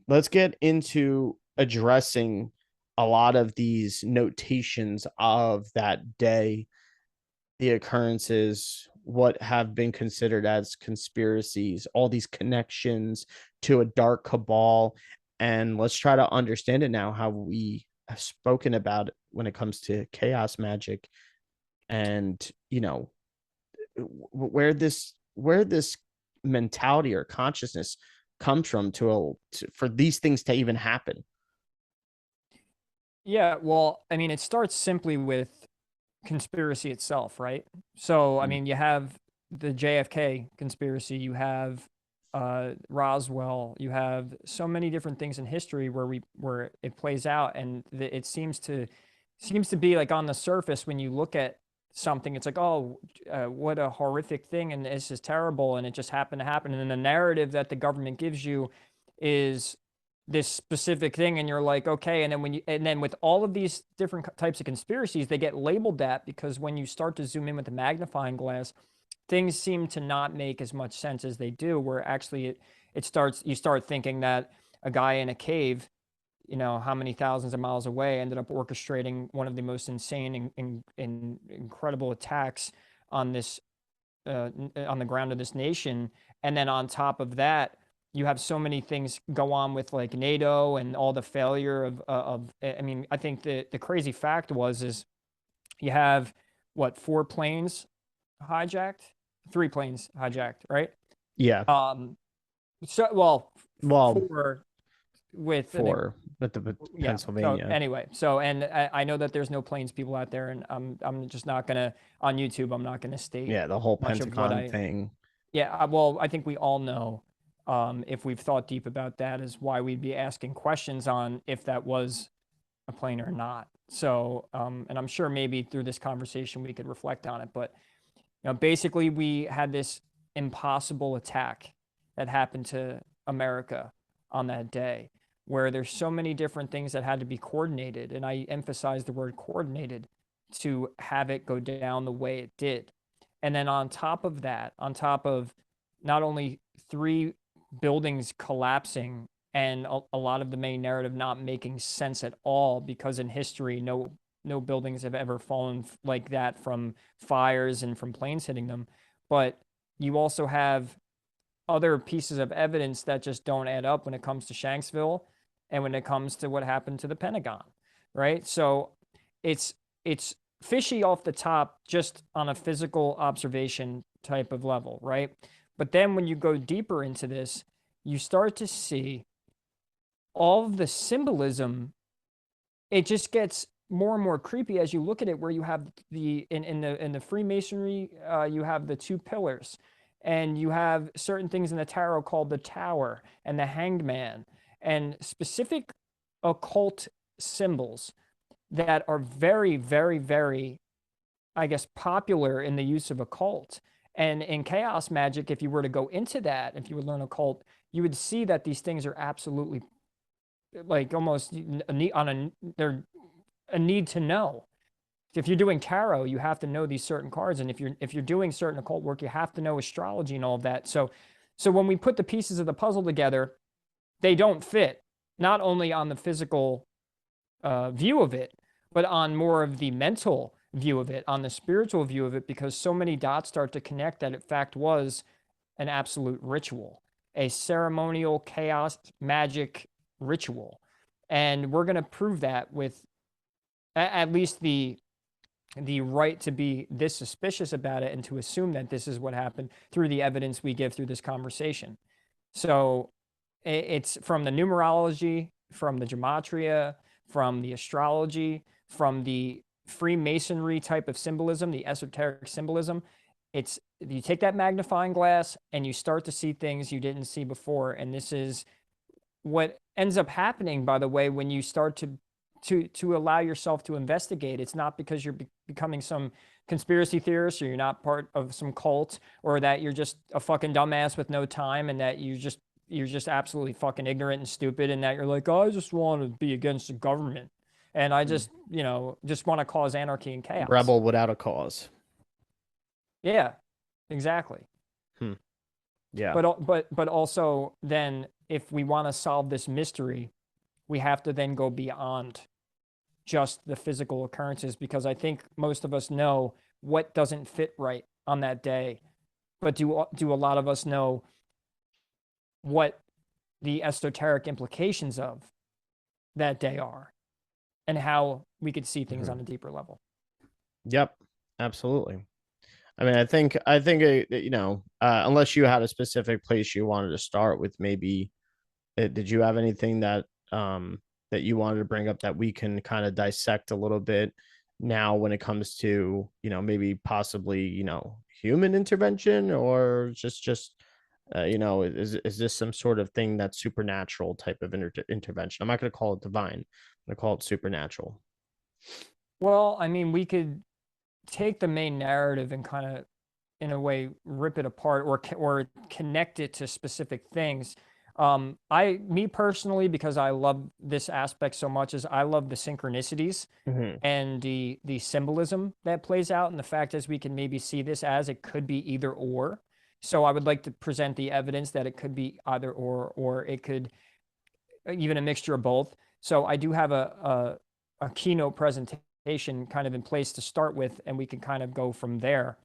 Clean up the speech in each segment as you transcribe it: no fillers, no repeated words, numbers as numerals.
let's get into addressing a lot of these notations of that day, the occurrences, what have been considered as conspiracies, all these connections to a dark cabal. And let's try to understand it now, how we have spoken about it when it comes to chaos magic and, where this mentality or consciousness comes from for these things to even happen. Yeah, well, I mean, it starts simply with conspiracy itself, right? So, I Mm. mean, you have the JFK conspiracy, you have Roswell, you have so many different things in history where it plays out, and it seems to be like on the surface when you look at something, it's like, oh, what a horrific thing, and this is terrible, and it just happened to happen. And then the narrative that the government gives you is this specific thing, and you're like, okay. And then with all of these different types of conspiracies, they get labeled that because when you start to zoom in with the magnifying glass, things seem to not make as much sense as they do, where actually you start thinking that a guy in a cave, how many thousands of miles away, ended up orchestrating one of the most insane and incredible attacks on this on the ground of this nation. And then on top of that, you have so many things go on with like NATO and all the failure of I mean, I think the crazy fact is you have what, four planes hijacked, three planes hijacked, right? Yeah. Um, so well, Well, four with an for with the yeah. So Pennsylvania. anyway, and I know that there's no planes people out there, and I'm just not gonna, on YouTube, I'm not gonna state Yeah, the whole much of what Pentagon I thing. yeah. Well, I think we all know, if we've thought deep about that, is why we'd be asking questions on if that was a plane or not. So, and I'm sure maybe through this conversation we could reflect on it, but basically we had this impossible attack that happened to America on that day, where there's so many different things that had to be coordinated. And I emphasize the word coordinated to have it go down the way it did. And then on top of that, on top of not only three buildings collapsing and a lot of the main narrative not making sense at all, because in history, no buildings have ever fallen like that from fires and from planes hitting them. But you also have other pieces of evidence that just don't add up when it comes to Shanksville and when it comes to what happened to the Pentagon, right? So it's fishy off the top just on a physical observation type of level, right? But then when you go deeper into this, you start to see all of the symbolism. It just gets more and more creepy as you look at it, where you have in the Freemasonry, you have the two pillars, and you have certain things in the tarot called the Tower and the Hanged Man, and specific occult symbols that are very, very, very, I guess, popular in the use of occult. And in chaos magic, if you were to go into that, if you would learn occult, you would see that these things are absolutely, like, almost they're a need to know. If you're doing tarot, you have to know these certain cards, and if you're doing certain occult work, you have to know astrology and all of that. So when we put the pieces of the puzzle together, they don't fit, not only on the physical view of it, but on more of the mental view of it, on the spiritual view of it, because so many dots start to connect that in fact was an absolute ritual, a ceremonial chaos magic ritual. And we're going to prove that with at least the right to be this suspicious about it and to assume that this is what happened through the evidence we give through this conversation. So it's from the numerology, from the gematria, from the astrology, from the Freemasonry type of symbolism, the esoteric symbolism. It's, you take that magnifying glass and you start to see things you didn't see before. And this is what ends up happening, by the way, when you start to allow yourself to investigate. It's not because you're becoming some conspiracy theorist, or you're not part of some cult, or that you're just a fucking dumbass with no time, and that you're just absolutely fucking ignorant and stupid, and that you're like, oh, I just want to be against the government, and I Mm. just want to cause anarchy and chaos. Rebel without a cause. Yeah, exactly. Hmm. Yeah. But also then if we want to solve this mystery, we have to then go beyond just the physical occurrences, because I think most of us know what doesn't fit right on that day. But do a lot of us know what the esoteric implications of that day are, and how we could see things on a deeper level? Yep, absolutely. I mean, I think unless you had a specific place you wanted to start with, maybe did you have anything that you wanted to bring up that we can kind of dissect a little bit now when it comes to, maybe possibly, human intervention, or just is this some sort of thing that's supernatural type of intervention? I'm not going to call it divine. I'm going to call it supernatural. Well, I mean, we could take the main narrative and kind of, in a way, rip it apart, or connect it to specific things. Me personally, because I love this aspect so much, is I love the synchronicities Mm-hmm. and the symbolism that plays out, and the fact is we can maybe see this as it could be either or. So I would like to present the evidence that it could be either or it could even a mixture of both. So I do have a keynote presentation kind of in place to start with, and we can kind of go from there.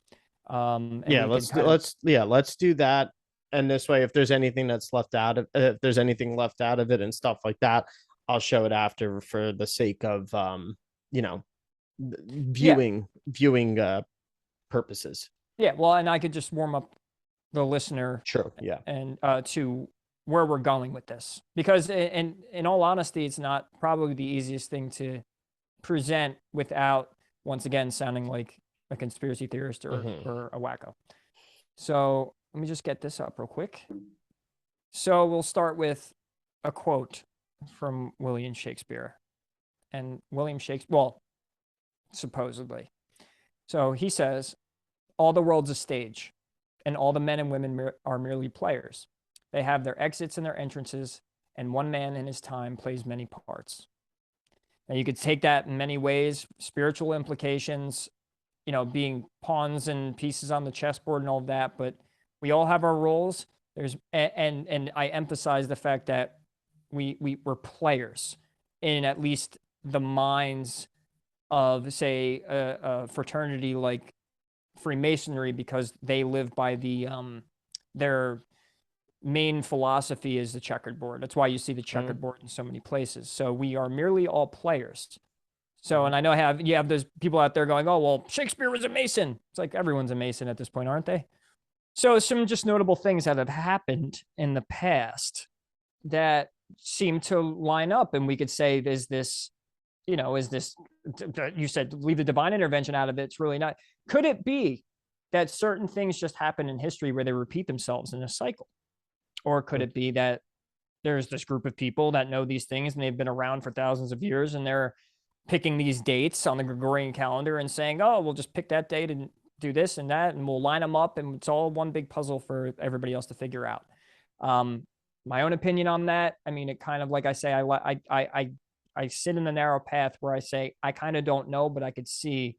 And Yeah, we can kind of, let's do that. And this way, if there's anything that's left out of if there's anything left out of it and stuff like that, I'll show it after for the sake of you know, yeah, viewing purposes. yeah. Well, and I could just warm up the listener Sure. Yeah. and to where we're going with this, because in all honesty, it's not probably the easiest thing to present without, once again, sounding like a conspiracy theorist Mm-hmm. or a wacko. So let me just get this up real quick. So we'll start with a quote from William Shakespeare. And William Shakespeare, well, supposedly. So he says, all the world's a stage, and all the men and women are merely players. They have their exits and their entrances, and one man in his time plays many parts. Now you could take that in many ways, spiritual implications, being pawns and pieces on the chessboard and all of that, but we all have our roles. And I emphasize the fact that we're players in at least the minds of, say, a fraternity like Freemasonry, because they live by their main philosophy is the checkered board. That's why you see the checkered board in so many places. So we are merely all players. So, and I know you have those people out there going, oh, well, Shakespeare was a Mason. It's like everyone's a Mason at this point, aren't they? So some just notable things that have happened in the past that seem to line up. And we could say, is this, you said leave the divine intervention out of it. It's really not. Could it be that certain things just happen in history where they repeat themselves in a cycle? Or could it be that there's this group of people that know these things and they've been around for thousands of years, and they're picking these dates on the Gregorian calendar and saying, oh, we'll just pick that date and do this and that, and we'll line them up, and it's all one big puzzle for everybody else to figure out. My own opinion on that, I mean, it kind of, like I say, I sit in the narrow path where I say I kind of don't know, but I could see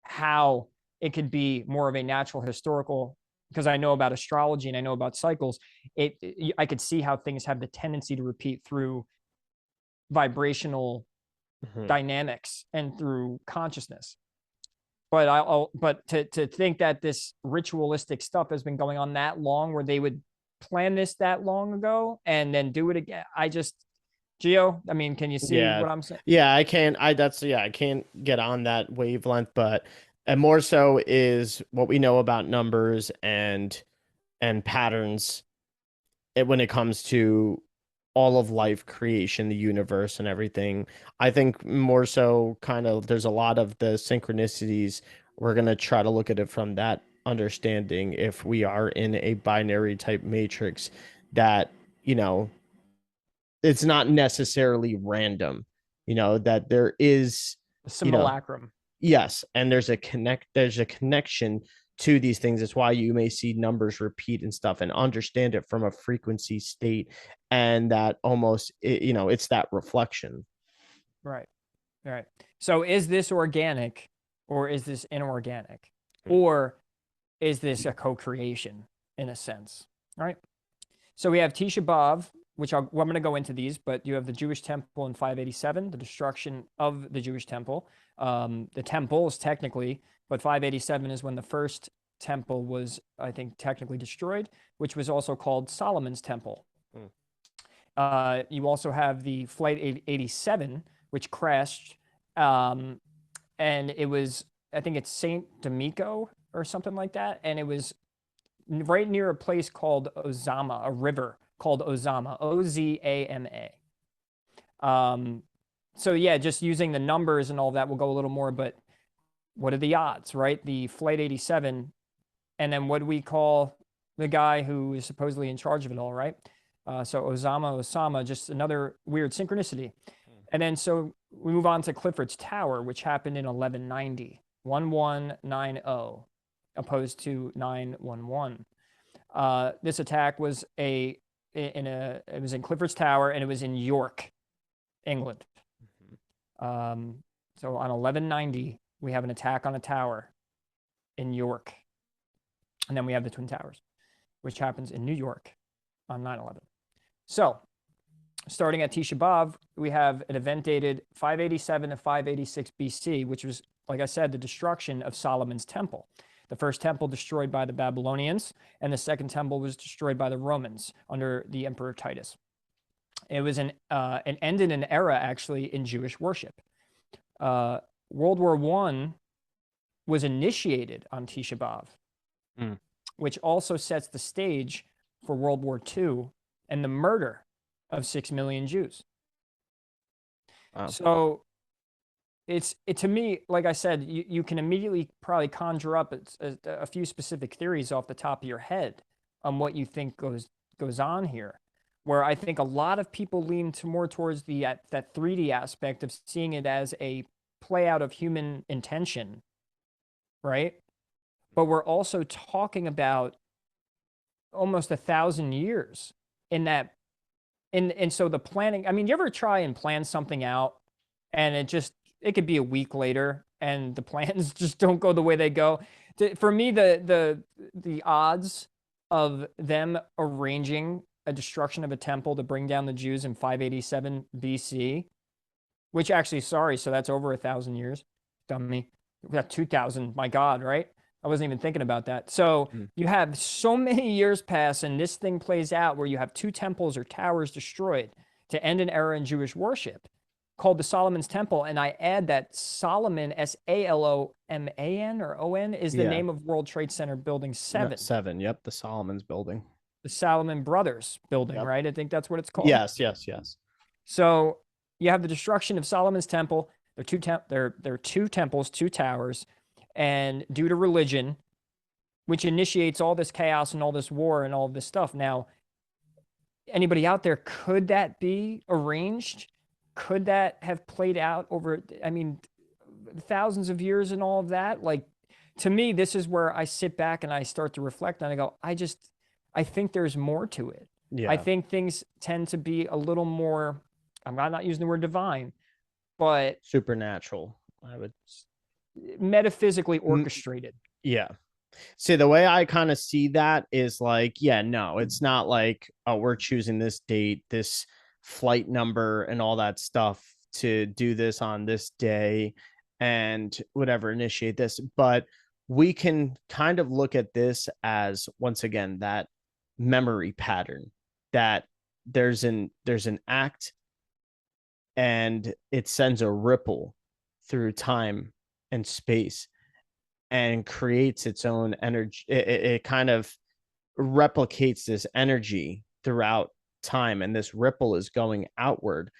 how it could be more of a natural historical, because I know about astrology and I know about cycles. I could see how things have the tendency to repeat through vibrational dynamics and through consciousness. But to think that this ritualistic stuff has been going on that long, where they would plan this that long ago and then do it again, Gio, I mean, can you see Yeah. what I'm saying? Yeah, I can't get on that wavelength, but and more so is what we know about numbers and patterns when it comes to all of life creation, the universe and everything. I think more so kind of there's a lot of the synchronicities. We're going to try to look at it from that understanding, if we are in a binary type matrix that, you know, it's not necessarily random, that there is, you know, Simulacrum. yes, and there's a connection to these things. It's why you may see numbers repeat and stuff, and understand it from a frequency state, and that almost it's that reflection. Right. Right. So is this organic, or is this inorganic? Or is this a co-creation in a sense? All right. So we have Tisha B'Av I'm going to go into these, but you have the Jewish temple in 587, the destruction of the Jewish temple. The temples technically, but 587 is when the first temple was, I think, technically destroyed, which was also called Solomon's temple. You also have the Flight 87, which crashed, and it was, I think it's Saint Domingo or something like that, and it was right near a place called Ozama, a river called Ozama, Ozama. So yeah, just using the numbers and all that, we'll go a little more, but what are the odds, right? The Flight 87, and then what do we call the guy who is supposedly in charge of it all, right? So Osama, just another weird synchronicity. And then so we move on to Clifford's Tower, which happened in 1190, 1190, opposed to 911. This attack was it was in Clifford's Tower, and it was in York, England. So on 1190, we have an attack on a tower in York. And then we have the Twin Towers, which happens in New York on 9/11. So starting at Tisha B'Av, we have an event dated 587 to 586 BC, which was, like I said, the destruction of Solomon's temple. The first temple destroyed by the Babylonians, and the second temple was destroyed by the Romans under the Emperor Titus. It was an end in an era, actually, in Jewish worship. World War I was initiated on Tisha B'Av, which also sets the stage for World War II and the murder of 6 million Jews. Wow. So to me, like I said, you can immediately probably conjure up a few specific theories off the top of your head on what you think goes on here, where I think a lot of people lean more towards that 3D aspect of seeing it as a play out of human intention, right? But we're also talking about almost 1,000 years in that. And so the planning, I mean, you ever try and plan something out and it could be a week later and the plans just don't go the way they go? For me, the odds of them arranging a destruction of a temple to bring down the Jews in 587 BC, which actually, sorry, so that's over 1,000 years. Dummy. We got 2,000, my God, right? I wasn't even thinking about that. So you have so many years pass and this thing plays out where you have 2 temples or towers destroyed to end an era in Jewish worship called the Solomon's Temple. And I add that Solomon, Saloman or O-N, is the name of World Trade Center Building 7. 7, yep, the Solomon's building. The Salomon Brothers building, yep. Right? I think that's what it's called. Yes. So you have the destruction of Solomon's Temple. There are 2 temples, 2 towers. And due to religion, which initiates all this chaos and all this war and all this stuff. Now, anybody out there, could that be arranged? Could that have played out over, I mean, thousands of years and all of that? Like, to me, this is where I sit back and I start to reflect and I go, I think there's more to it. Yeah. I think things tend to be a little more, I'm not using the word divine, but supernatural, I would metaphysically orchestrated. Yeah. See, the way I kind of see that is like, no, it's not like, oh, we're choosing this date, this flight number and all that stuff to do this on this day and whatever, initiate this. But we can kind of look at this as, once again, that memory pattern, that there's an act and it sends a ripple through time and space and creates its own energy. It kind of replicates this energy throughout time, and this ripple is going outward.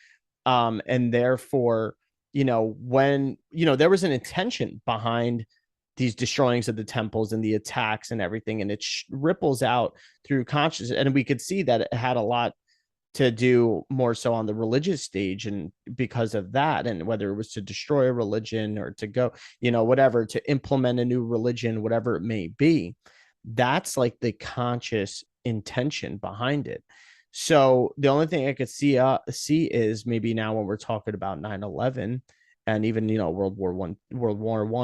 And therefore, when, there was an intention behind these destroyings of the temples and the attacks and everything, and it ripples out through consciousness. And we could see that it had a lot to do more so on the religious stage, and because of that, and whether it was to destroy a religion or to go, whatever, to implement a new religion, whatever it may be, that's like the conscious intention behind it. So the only thing I could see is maybe now when we're talking about 9/11 and even, World War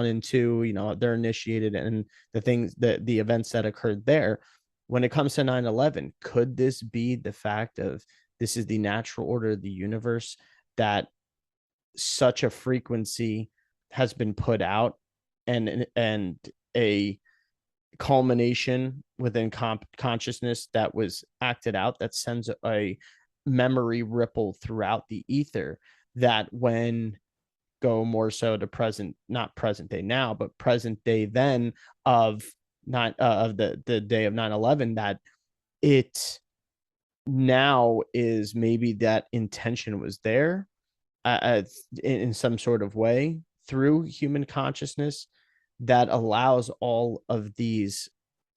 I and II, they're initiated, and the things that the events that occurred there. When it comes to 9/11, could this be the fact of this is the natural order of the universe, that such a frequency has been put out, and a culmination within consciousness that was acted out, that sends a memory ripple throughout the ether, that when go more so to present, not present day now, but present day then, of not of the day of 9/11, that it now is maybe that intention was there, in some sort of way through human consciousness, that allows all of these,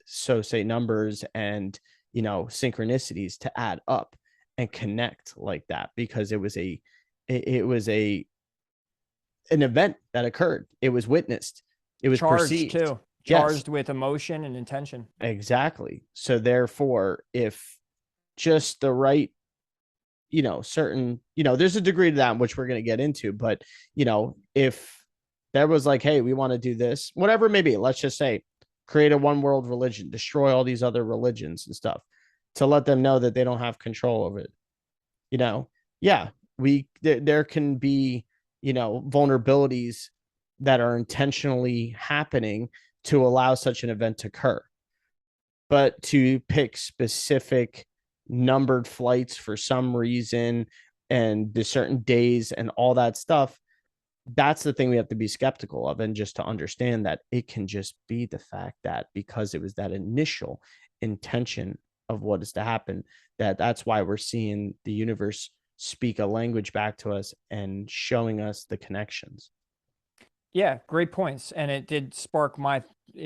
so say, numbers and synchronicities to add up and connect like that, because it was a an event that occurred. It was witnessed. It was Charged perceived. too. Yes, Charged with emotion and intention. exactly. So therefore, if just the right, certain, there's a degree to that, which we're going to get into, but, if there was like, hey, we want to do this, whatever it may be, let's just say, create a one world religion, destroy all these other religions and stuff, to let them know that they don't have control over it. Yeah, there can be, vulnerabilities that are intentionally happening to allow such an event to occur. But to pick specific numbered flights for some reason, and the certain days and all that stuff, that's the thing we have to be skeptical of, and just to understand that it can just be the fact that because it was that initial intention of what is to happen, that's why we're seeing the universe speak a language back to us and showing us the connections. Yeah, great points. And it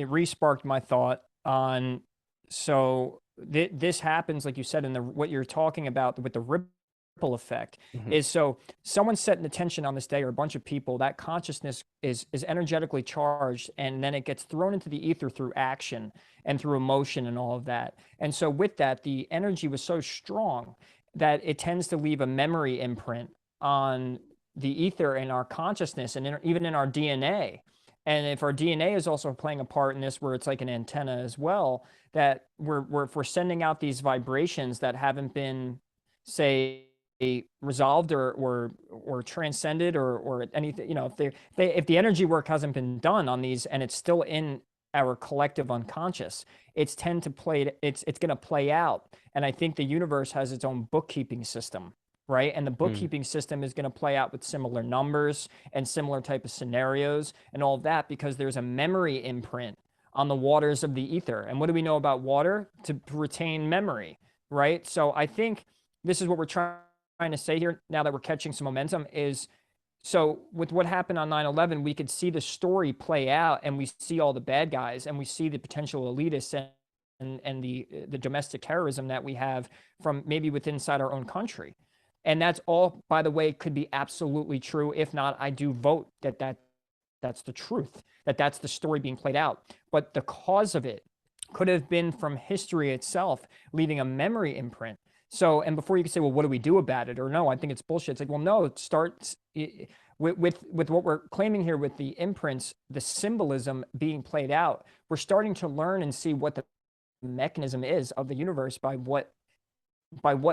re-sparked my thought on, so this happens, like you said, in what you're talking about with the ripple effect, Mm-hmm. is so someone set an attention on this day, or a bunch of people, that consciousness is energetically charged, and then it gets thrown into the ether through action and through emotion and all of that. And so with that, the energy was so strong that it tends to leave a memory imprint on the ether in our consciousness, and even in our DNA. And if our DNA is also playing a part in this, where it's like an antenna as well, that if we're sending out these vibrations that haven't been, say, resolved or transcended, or anything, if the energy work hasn't been done on these, and it's still in our collective unconscious, it's going to play out. And I think the universe has its own bookkeeping system, right? And the bookkeeping system is going to play out with similar numbers and similar type of scenarios and all of that, because there's a memory imprint on the waters of the ether. And what do we know about water? To retain memory, right? So I think this is what we're trying to say here, now that we're catching some momentum, is, so with what happened on 9/11, we could see the story play out, and we see all the bad guys, and we see the potential elitists, and the domestic terrorism that we have from maybe within inside our own country. And that's all, by the way, could be absolutely true. If not, I do vote that's the truth, that's the story being played out. But the cause of it could have been from history itself, leaving a memory imprint. So, and before you can say, well, what do we do about it? Or no, I think it's bullshit. It's like, well, no, it starts with what we're claiming here with the imprints, the symbolism being played out. We're starting to learn and see what the mechanism is of the universe by what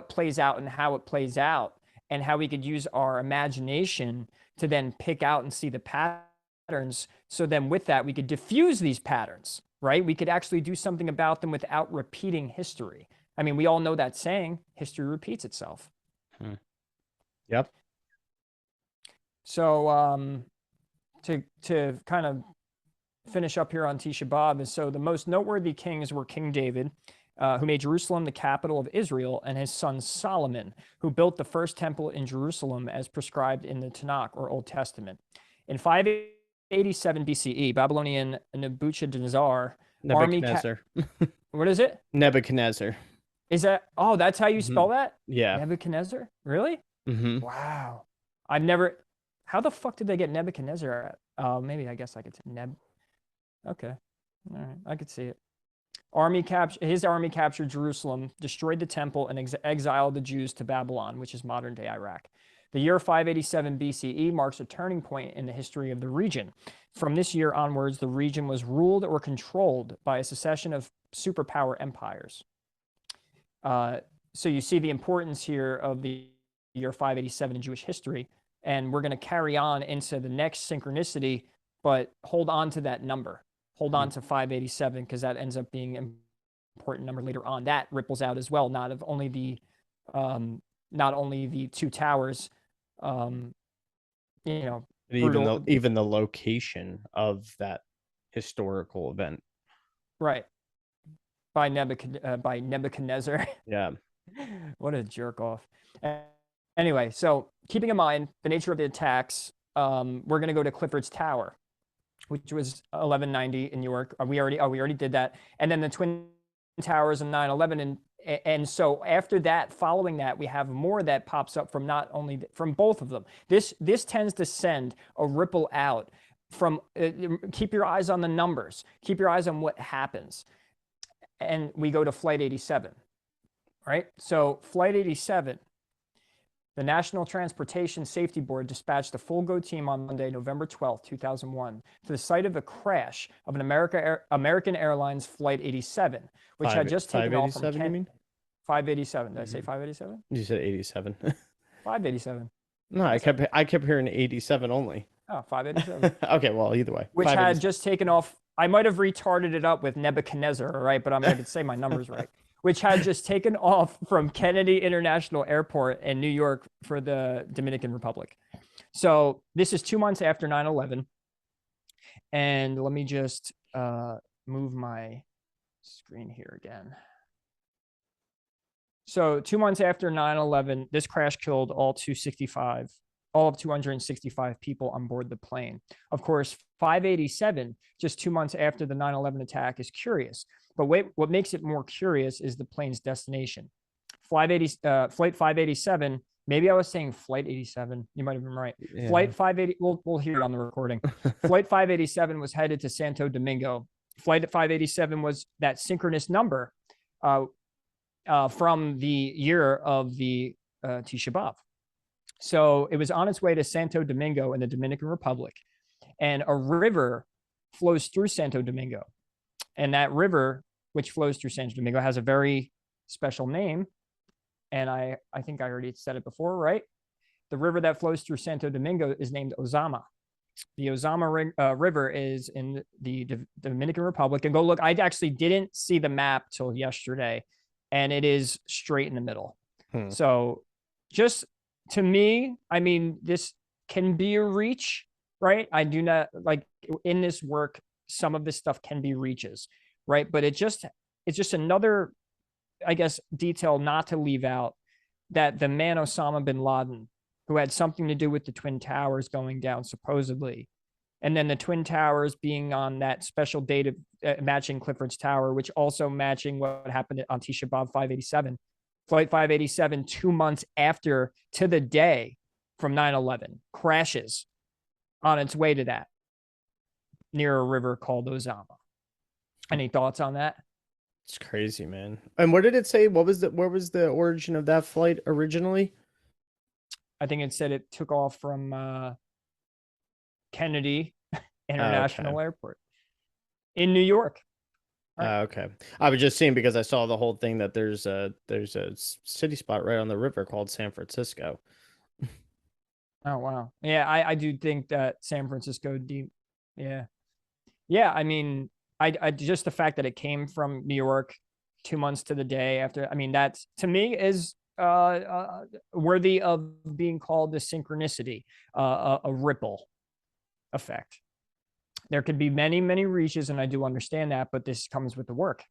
plays out and how it plays out, and how we could use our imagination to then pick out and see the patterns. So then with that, we could diffuse these patterns, right? We could actually do something about them without repeating history. I mean, we all know that saying, history repeats itself. Yep. So to kind of finish up here on Tisha B'Av, is, so the most noteworthy kings were King David, who made Jerusalem the capital of Israel, and his son Solomon, who built the first temple in Jerusalem as prescribed in the Tanakh, or Old Testament. In 587 BCE, Babylonian Nebuchadnezzar what is it? Nebuchadnezzar. Is that, oh, that's how you spell that? Yeah. Nebuchadnezzar? Really? Mm-hmm. Wow. How the fuck did they get Nebuchadnezzar at? Maybe, I guess I could say Okay. All right. I could see it. His army captured Jerusalem, destroyed the temple, and exiled the Jews to Babylon, which is modern-day Iraq. The year 587 BCE marks a turning point in the history of the region. From this year onwards, the region was ruled or controlled by a succession of superpower empires. so you see the importance here of the year 587 in Jewish history, and we're going to carry on into the next synchronicity, but hold on to that number. Hold on to 587 because that ends up being an important number later on. That ripples out as well, not only the two towers, you know, And even the location of that historical event. Right. By Nebuchadnezzar. Yeah. What a jerk off. Anyway, so keeping in mind the nature of the attacks, we're going to go to Clifford's Tower, which was 1190 in New York. We already did that. And then the Twin Towers and 9/11. And so after that, following that, we have more that pops up from not only from both of them. This tends to send a ripple out from, keep your eyes on the numbers, keep your eyes on what happens. And we go to Flight 87, right? So Flight 87, the National Transportation Safety Board dispatched a full GO team on Monday, November 12th, 2001, to the site of the crash of an American Airlines Flight 87, which had just taken off from 587. Did I say 587? You said 87. 587. No, I kept hearing 87 only. Oh, 587. Okay, well, either way. Which had just taken off. I might have retarded it up with Nebuchadnezzar, right? But I'm going to say my numbers right. Which had just taken off from Kennedy International Airport in New York for the Dominican Republic. So this is 2 months after 9/11. And let me just move my screen here again. So 2 months after 9/11, this crash killed all of 265 people on board the plane. Of course, 587, just 2 months after the 9/11 attack, is curious. But wait, what makes it more curious is the plane's destination. Flight 587, maybe I was saying Flight 87. You might have been right. Yeah. Flight 580, we'll hear it on the recording. Flight 587 was headed to Santo Domingo. Flight 587 was that synchronous number from the year of the Tisha B'Av. So it was on its way to Santo Domingo in the Dominican Republic, and a river flows through Santo Domingo. And that river, which flows through Santo Domingo, has a very special name. And I think I already said it before, right? The river that flows through Santo Domingo is named Ozama. The Ozama River is in the Dominican Republic. And go look, I actually didn't see the map till yesterday, and it is straight in the middle. So just to me, I mean, this can be a reach, right? I do not, like, in this work, some of this stuff can be reaches, right? But it's just another, I guess, detail not to leave out, that the man Osama bin Laden, who had something to do with the Twin Towers going down supposedly, and then the Twin Towers being on that special date of matching Clifford's Tower, which also matching what happened on Tisha B'Av 587, Flight 587, 2 months after, to the day from 9/11, crashes on its way to that, near a river called Ozama. Any thoughts on that? It's crazy, man. And what did it say? Where was the origin of that flight originally? I think it said it took off from Kennedy International Airport in New York. Okay. I was just seeing, because I saw the whole thing that there's a city spot right on the river called San Francisco. Oh, wow. Yeah, I do think that San Francisco deep. Yeah. Yeah, I mean, I just the fact that it came from New York 2 months to the day after, I mean, that's, to me, is worthy of being called the synchronicity, a ripple effect. There could be many, many reaches, and I do understand that, but this comes with the work.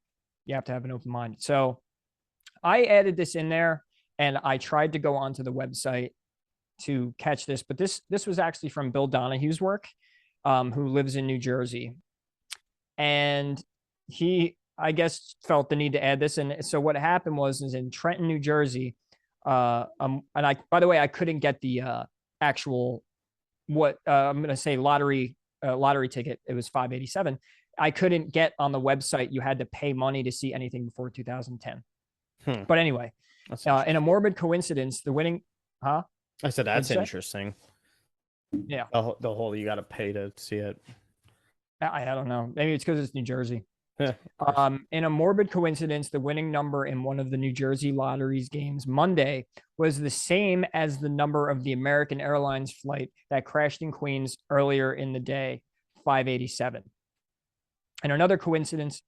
You have to have an open mind. So I added this in there, and I tried to go onto the website to catch this, but this was actually from Bill Donahue's work, who lives in New Jersey. And he, I guess, felt the need to add this. And so what happened is in Trenton, New Jersey, and I, by the way, I couldn't get the actual, what I'm going to say, lottery ticket. It was 587. I couldn't get on the website. You had to pay money to see anything before 2010. But anyway, in a morbid coincidence, the winning, I said, that's interesting. Yeah. The whole, you got to pay to see it. I don't know. Maybe it's because it's New Jersey. In a morbid coincidence, the winning number in one of the New Jersey Lottery's games Monday was the same as the number of the American Airlines flight that crashed in Queens earlier in the day, 587. And another coincidence,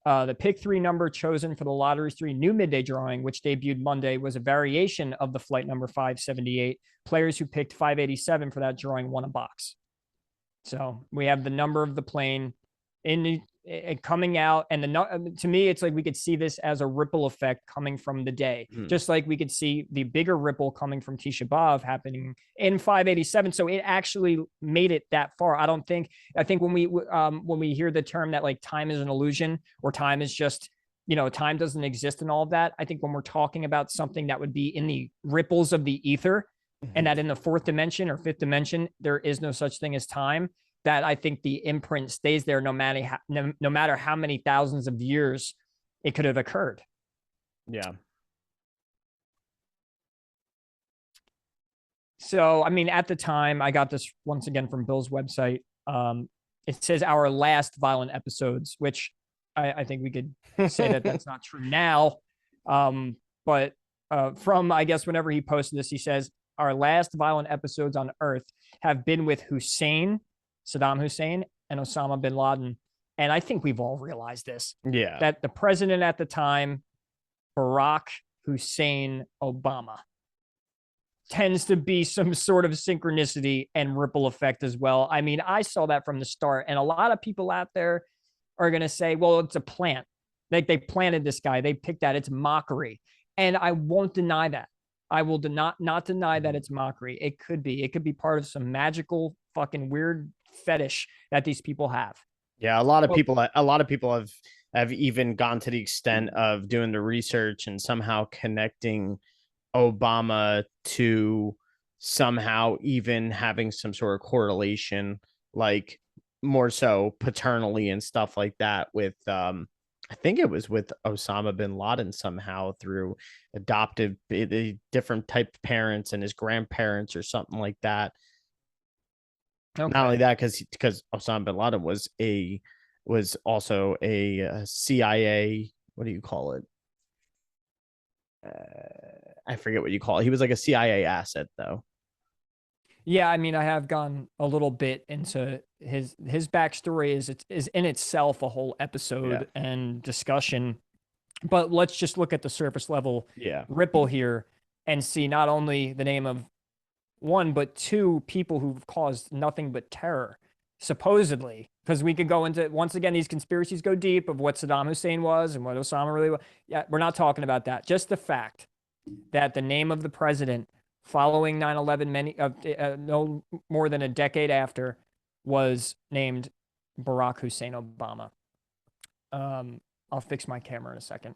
the pick 3 number chosen for the Lottery's 3 new midday drawing, which debuted Monday, was a variation of the flight number 578. Players who picked 587 for that drawing won a box. So we have the number of the plane in coming out, and to me, it's like we could see this as a ripple effect coming from the day, just like we could see the bigger ripple coming from Tisha B'Av happening in 587. So it actually made it that far. I think when we hear the term that like time is an illusion, or time is just, time doesn't exist and all of that, I think when we're talking about something that would be in the ripples of the ether, and that in the 4th dimension or 5th dimension there is no such thing as time, that I think the imprint stays there no matter how many thousands of years it could have occurred. Yeah. So, I mean, at the time, I got this once again from Bill's website. It says our last violent episodes, which I think we could say that that's not true now. But from, I guess, whenever he posted this, he says, our last violent episodes on Earth have been with Saddam Hussein, and Osama bin Laden. And I think we've all realized this. Yeah. That the president at the time, Barack Hussein Obama, tends to be some sort of synchronicity and ripple effect as well. I mean, I saw that from the start. And a lot of people out there are going to say, well, it's a plant. Like they planted this guy. They picked that. It's mockery. And I won't deny that. I will not deny that it's mockery. It could be part of some magical fucking weird fetish that these people have. Yeah, a lot of people have even gone to the extent of doing the research and somehow connecting Obama to somehow even having some sort of correlation, like more so paternally and stuff like that with I think it was with Osama bin Laden somehow through adoptive different type of parents and his grandparents or something like that. Okay. Not only that, because Osama bin Laden was also a CIA. What do you call it? I forget what you call it. He was like a CIA asset, though. Yeah, I mean, I have gone a little bit into his backstory. Is in itself a whole episode and discussion. But let's just look at the surface level ripple here and see not only the name of one, but two people who've caused nothing but terror, supposedly, because we could go into, once again, these conspiracies go deep of what Saddam Hussein was and what Osama really was. Yeah, we're not talking about that. Just the fact that the name of the president following 9/11, no more than a decade after, was named Barack Hussein Obama. I'll fix my camera in a second.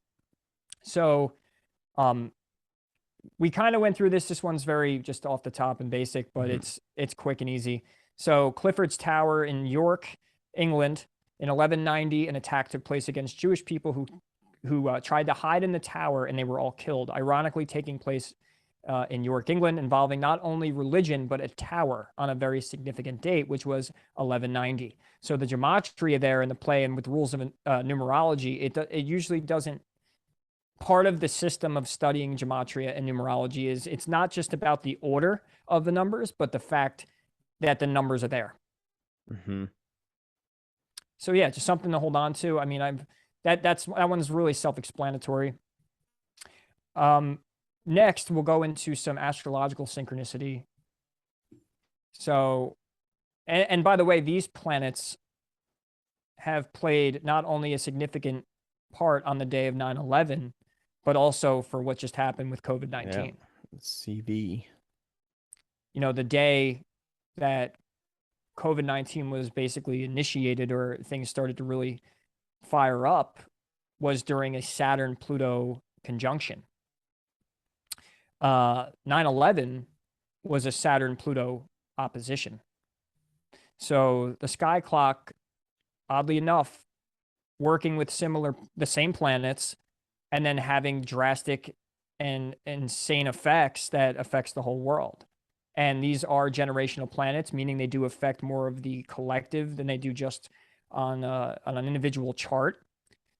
So, we kind of went through this. This one's very just off the top and basic, but it's quick and easy. So Cliffords Tower in York, England, in 1190, an attack took place against Jewish people who tried to hide in the tower, and they were all killed. Ironically, taking place in York, England, involving not only religion but a tower on a very significant date, which was 1190. So the gematria there in the play and with rules of numerology, it usually doesn't. Part of the system of studying gematria and numerology is it's not just about the order of the numbers, but the fact that the numbers are there. So yeah, just something to hold on to. I mean, that one's really self-explanatory. Next, we'll go into some astrological synchronicity. So, and by the way, these planets have played not only a significant part on the day of 9/11, but also for what just happened with COVID-19. Yeah. CV. You know, the day that COVID-19 was basically initiated or things started to really fire up was during a Saturn-Pluto conjunction. 9/11 was a Saturn-Pluto opposition. So the sky clock, oddly enough, working with the same planets, and then having drastic and insane effects that affects the whole world. And these are generational planets, meaning they do affect more of the collective than they do just on an individual chart.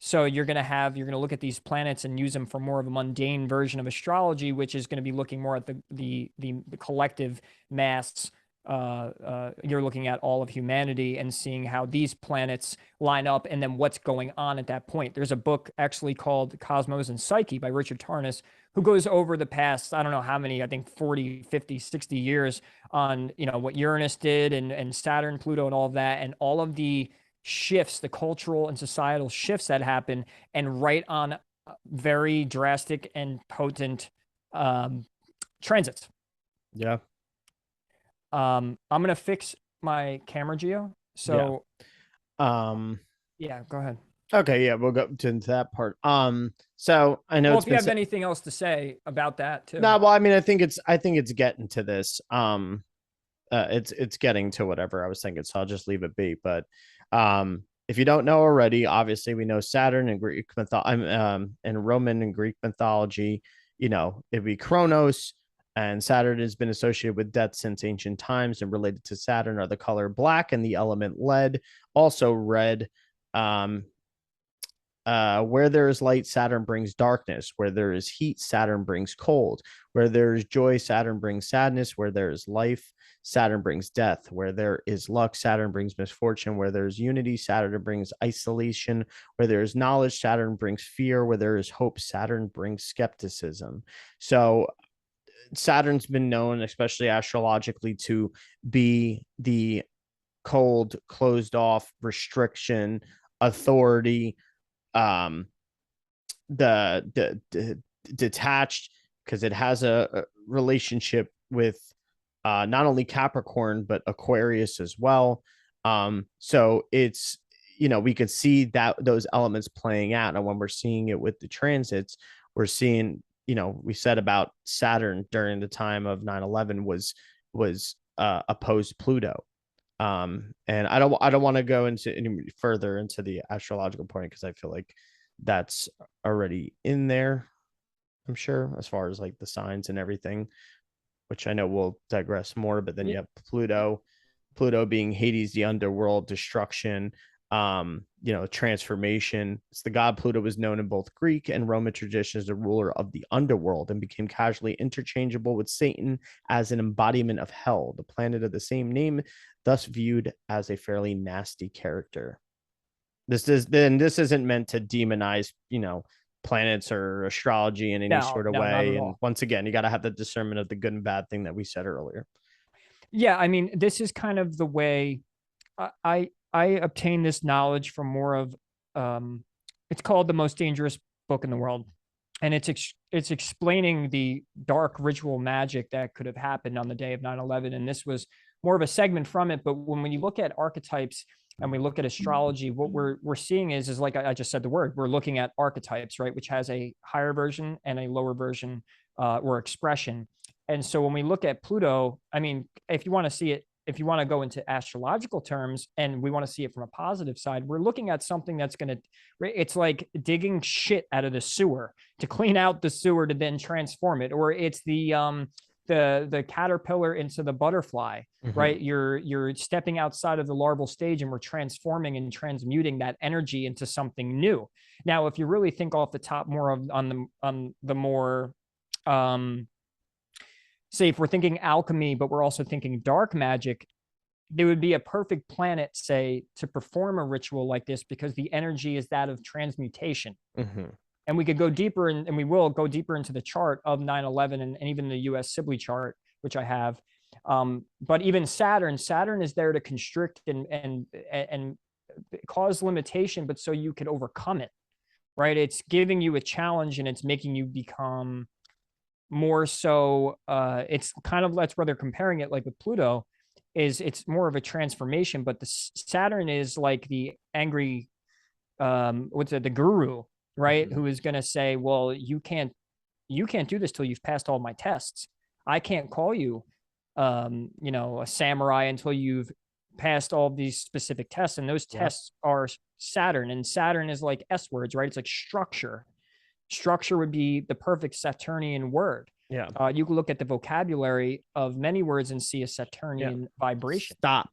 So you're going to look at these planets and use them for more of a mundane version of astrology, which is going to be looking more at the collective mass. You're looking at all of humanity and seeing how these planets line up and then what's going on at that point. There's a book actually called Cosmos and Psyche by Richard Tarnas, who goes over the past, I don't know how many, I think 40, 50, 60 years on, what Uranus did and Saturn, Pluto, and all of that, and all of the shifts, the cultural and societal shifts that happen, and right on very drastic and potent transits. Yeah. I'm gonna fix my camera, Gio. So yeah, go ahead. Okay, yeah, we'll go to that part. So I know if you have anything else to say about that too. No, well, I mean, I think it's getting to this. It's getting to whatever I was thinking, so I'll just leave it be. But if you don't know already, obviously we know Saturn in Greek in Roman and Greek mythology, it'd be Kronos, and Saturn has been associated with death since ancient times, and related to Saturn are the color black and the element lead, also red. Where there is light, Saturn brings darkness. Where there is heat, Saturn brings cold. Where there is joy, Saturn brings sadness. Where there is life, Saturn brings death. Where there is luck, Saturn brings misfortune. Where there is unity, Saturn brings isolation. Where there is knowledge, Saturn brings fear. Where there is hope, Saturn brings skepticism. So Saturn's been known, especially astrologically, to be the cold, closed off, restriction, authority, the detached, because it has a relationship with not only Capricorn but Aquarius as well. So it's we could see that those elements playing out, and when we're seeing it with the transits, we're seeing we said about Saturn during the time of 9/11 was opposed Pluto. And I don't want to go into any further into the astrological point because I feel like that's already in there, I'm sure, as far as like the signs and everything, which I know we'll digress more. But then you have Pluto being Hades, the underworld, destruction, transformation. It's the god Pluto was known in both Greek and Roman tradition as the ruler of the underworld and became casually interchangeable with Satan as an embodiment of hell, the planet of the same name, thus viewed as a fairly nasty character. This isn't meant to demonize, planets or astrology in any sort of way. And once again, you got to have the discernment of the good and bad thing that we said earlier. Yeah, I mean, this is kind of the way I obtain this knowledge from more of it's called The Most Dangerous Book in the World, and it's explaining the dark ritual magic that could have happened on the day of 9/11, and this was more of a segment from it. But when you look at archetypes and we look at astrology, what we're seeing is like I just said the word, we're looking at archetypes, right, which has a higher version and a lower version or expression. And so when we look at Pluto, I mean, if you want to see it, if you want to go into astrological terms and we want to see it from a positive side, we're looking at something that's going to, it's like digging shit out of the sewer to clean out the sewer to then transform it. Or it's the caterpillar into the butterfly, right? You're stepping outside of the larval stage and we're transforming and transmuting that energy into something new. Now, if you really think off the top more of on the more, say if we're thinking alchemy, but we're also thinking dark magic, there would be a perfect planet, say, to perform a ritual like this because the energy is that of transmutation. And we could go deeper, and we will go deeper into the chart of 9/11 and even the US Sibly chart, which I have. But even Saturn is there to constrict and cause limitation, but so you could overcome it, right? It's giving you a challenge and it's making you become more so it's kind of, that's where they're comparing it like with Pluto, is it's more of a transformation, but the Saturn is like the angry the guru, right? Who is going to say, well, you can't do this till you've passed all my tests. I can't call you a samurai until you've passed all of these specific tests, and those tests are Saturn, and Saturn is like S words, right? It's like structure would be the perfect Saturnian word. Yeah. You can look at the vocabulary of many words and see a Saturnian vibration. Stop.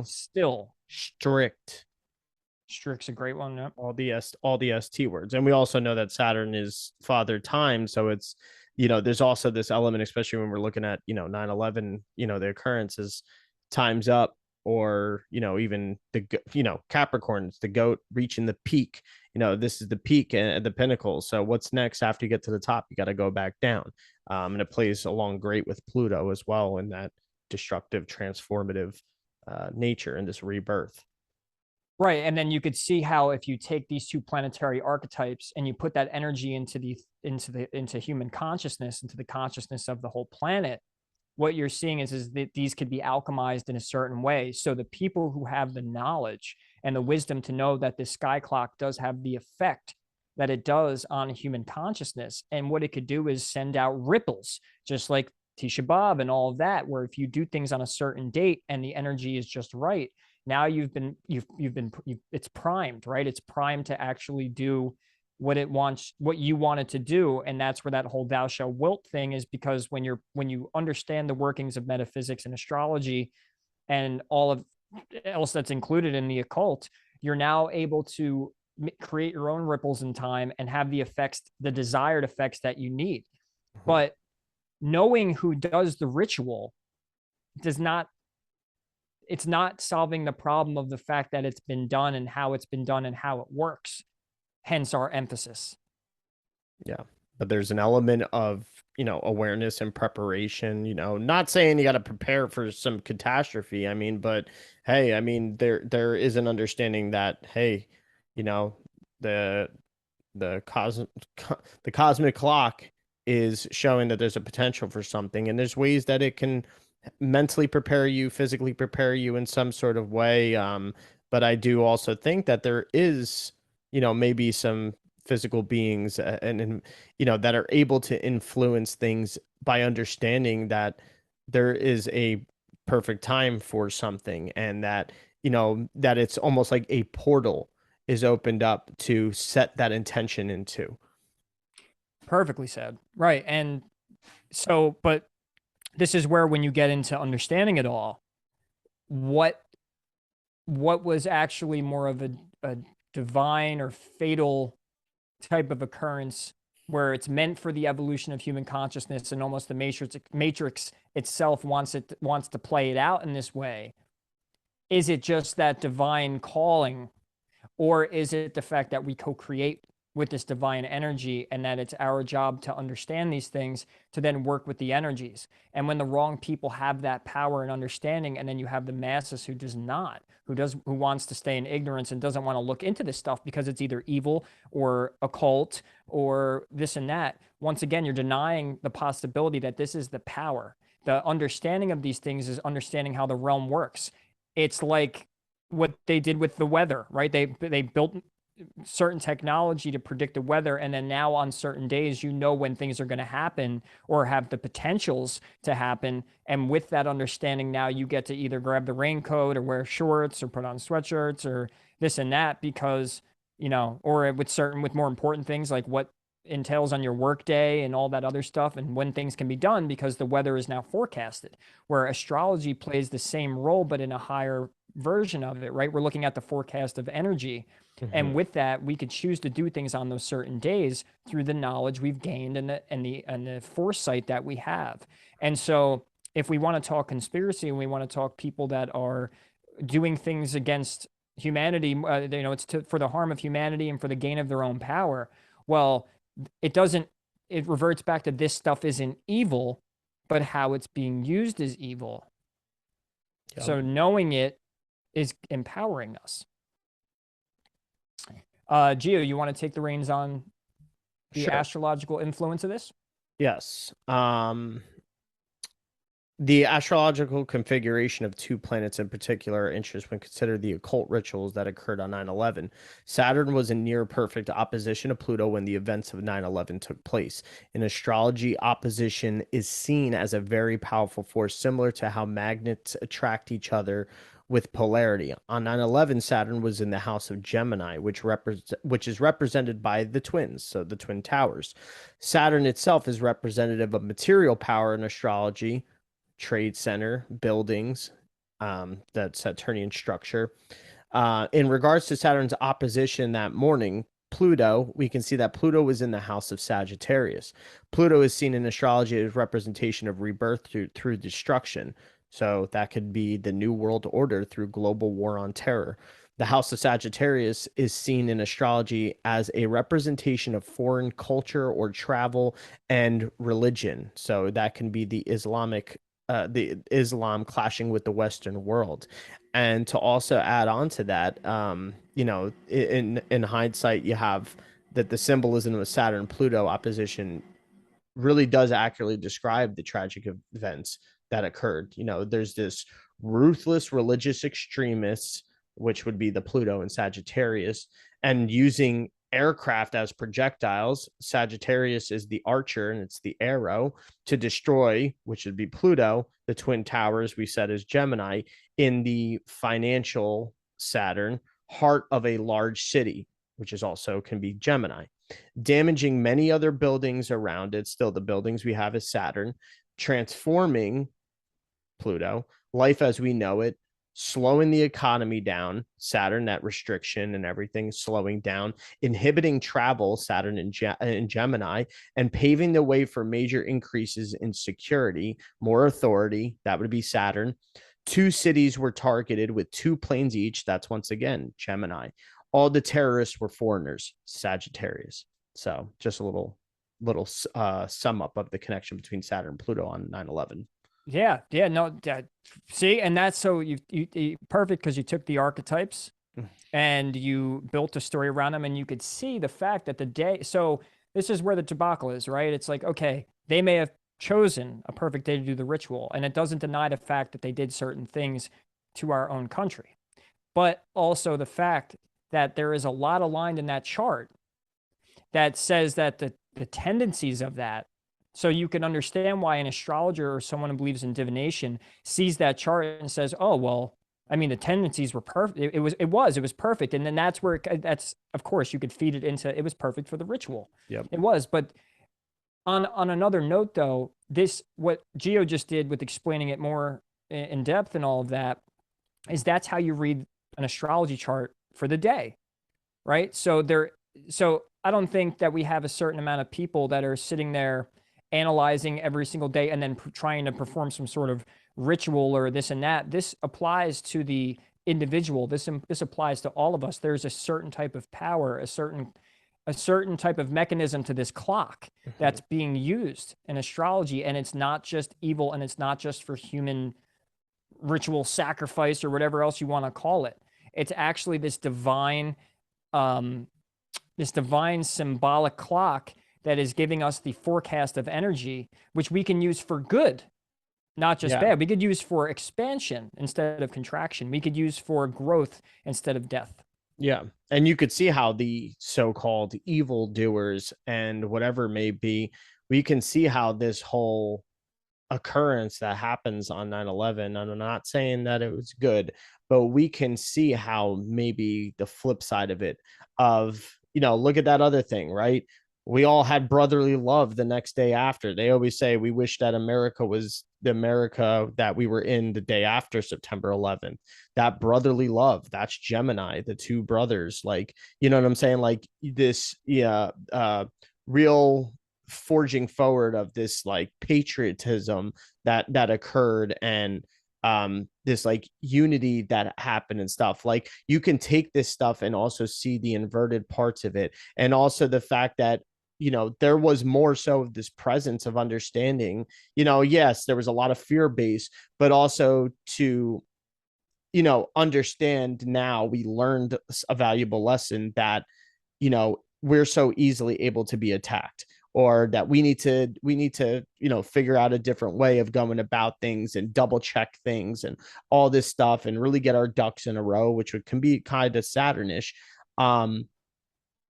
Still. Strict. Strick's a great one. Yep. All the ST words. And we also know that Saturn is father time. So it's, you know, there's also this element, especially when we're looking at, you know, 9/11, you know, the occurrences, time's up, or, you know, even the, you know, Capricorns, the goat reaching the peak. You know, this is the peak and the pinnacle. So what's next after you get to the top? You got to go back down. And it plays along great with Pluto as well in that destructive, transformative nature in this rebirth. Right. And then you could see how if you take these two planetary archetypes and you put that energy into human consciousness, into the consciousness of the whole planet, what you're seeing is that these could be alchemized in a certain way. So the people who have the knowledge and the wisdom to know that this sky clock does have the effect that it does on human consciousness, and what it could do is send out ripples, just like Tisha B'Av and all of that, where if you do things on a certain date and the energy is just right, now it's primed, right? It's primed to actually do what it wants, what you want it to do. And that's where that whole thou shalt wilt thing is, because when you understand the workings of metaphysics and astrology and all of else that's included in the occult, you're now able to create your own ripples in time and have the effects, the desired effects that you need. But knowing who does the ritual does not, it's not solving the problem of the fact that it's been done and how it's been done and how it works. Hence our emphasis. Yeah. But there's an element of, you know, awareness and preparation, you know, not saying you got to prepare for some catastrophe. I mean, but hey, I mean, there is an understanding that, hey, you know, the the cosmic the cosmic clock is showing that there's a potential for something, and there's ways that it can mentally prepare you, physically prepare you in some sort of way. But I do also think that there is, you know, maybe some physical beings and you know that are able to influence things by understanding that there is a perfect time for something, and that, you know, that it's almost like a portal is opened up to set that intention into. Perfectly said. Right. And so, but this is where when you get into understanding it all, what was actually more of a divine or fatal type of occurrence where it's meant for the evolution of human consciousness, and almost the matrix itself wants to play it out in this way. Is it just that divine calling, or is it the fact that we co-create with this divine energy, and that it's our job to understand these things to then work with the energies? And when the wrong people have that power and understanding, and then you have the masses who does not, who wants to stay in ignorance and doesn't want to look into this stuff because it's either evil or occult or this and that, once again you're denying the possibility that this is the power. The understanding of these things is understanding how the realm works. It's like what they did with the weather, right? They built certain technology to predict the weather, and then now on certain days you know when things are going to happen or have the potentials to happen, and with that understanding now you get to either grab the raincoat or wear shorts or put on sweatshirts or this and that, because you know, or with more important things like what entails on your work day and all that other stuff, and when things can be done because the weather is now forecasted, where astrology plays the same role but in a higher version of it, right? We're looking at the forecast of energy. And with that, we could choose to do things on those certain days through the knowledge we've gained and the foresight that we have. And so, if we want to talk conspiracy and we want to talk people that are doing things against humanity, you know, for the harm of humanity and for the gain of their own power. Well, it doesn't. It reverts back to this stuff isn't evil, but how it's being used is evil. Yep. So knowing it is empowering us. Gio, you want to take the reins on the Sure. astrological influence of this? Yes. The astrological configuration of two planets in particular interest when considered the occult rituals that occurred on 9/11. Saturn was in near perfect opposition to Pluto when the events of 9/11 took place. In astrology, opposition is seen as a very powerful force, similar to how magnets attract each other with polarity. On 9/11, Saturn was in the house of Gemini, which is represented by the twins, so the twin towers. Saturn itself is representative of material power in astrology, trade center, buildings, that Saturnian structure. In regards to Saturn's opposition that morning, Pluto, we can see that Pluto was in the house of Sagittarius. Pluto is seen in astrology as representation of rebirth through destruction. So that could be the New World Order through global war on terror. The house of Sagittarius is seen in astrology as a representation of foreign culture or travel and religion. So that can be the Islam clashing with the Western world. And to also add on to that, in hindsight, you have that the symbolism of Saturn Pluto opposition really does accurately describe the tragic events that occurred. There's this ruthless religious extremists, which would be the Pluto and Sagittarius, and using aircraft as projectiles. Sagittarius is the archer and it's the arrow to destroy, which would be Pluto. The twin towers we said is Gemini in the financial Saturn, heart of a large city, which is also can be Gemini, damaging many other buildings around it. Still, the buildings we have is Saturn, transforming Pluto, life as we know it, slowing the economy down, Saturn, that restriction and everything slowing down, inhibiting travel, Saturn in Gemini, and paving the way for major increases in security, more authority, that would be Saturn. Two cities were targeted with two planes each. That's once again Gemini. All the terrorists were foreigners, Sagittarius. So just a little sum up of the connection between Saturn and Pluto on 9/11. Yeah, yeah, no, see, and that's so you perfect because you took the archetypes and you built a story around them, and you could see the fact that the day. So this is where the debacle is, right? It's like, okay, they may have chosen a perfect day to do the ritual, and it doesn't deny the fact that they did certain things to our own country, but also the fact that there is a lot aligned in that chart that says that the tendencies of that. So you can understand why an astrologer or someone who believes in divination sees that chart and says, "Oh, well, I mean, the tendencies were perfect. It was perfect." And then that's where that's, of course, you could feed it into, it was perfect for the ritual. Yep. It was. But on another note, though, this, what Gio just did with explaining it more in depth and all of that, is that's how you read an astrology chart for the day, right? So I don't think that we have a certain amount of people that are sitting there analyzing every single day and then trying to perform some sort of ritual or this and that. This applies to the individual. This applies to all of us. There's a certain type of power, a certain type of mechanism to this clock that's being used in astrology, and it's not just evil, and it's not just for human ritual sacrifice or whatever else you want to call it. It's actually this divine symbolic clock that is giving us the forecast of energy, which we can use for good, not just bad. We could use for expansion instead of contraction. We could use for growth instead of death. Yeah. And you could see how the so-called evil doers and whatever may be, we can see how this whole occurrence that happens on 9/11, I'm not saying that it was good, but we can see how maybe the flip side of it, of, look at that other thing, right? We all had brotherly love the next day after. They always say we wish that America was the America that we were in the day after September 11th. That brotherly love, that's Gemini, the two brothers. Like, you know what I'm saying? Like this, real forging forward of this like patriotism that occurred, and this like unity that happened and stuff. Like you can take this stuff and also see the inverted parts of it, and also the fact that there was more so of this presence of understanding. Yes, there was a lot of fear base, but also to understand, now we learned a valuable lesson that we're so easily able to be attacked, or that we need to figure out a different way of going about things and double check things and all this stuff, and really get our ducks in a row, which can be kind of Saturnish.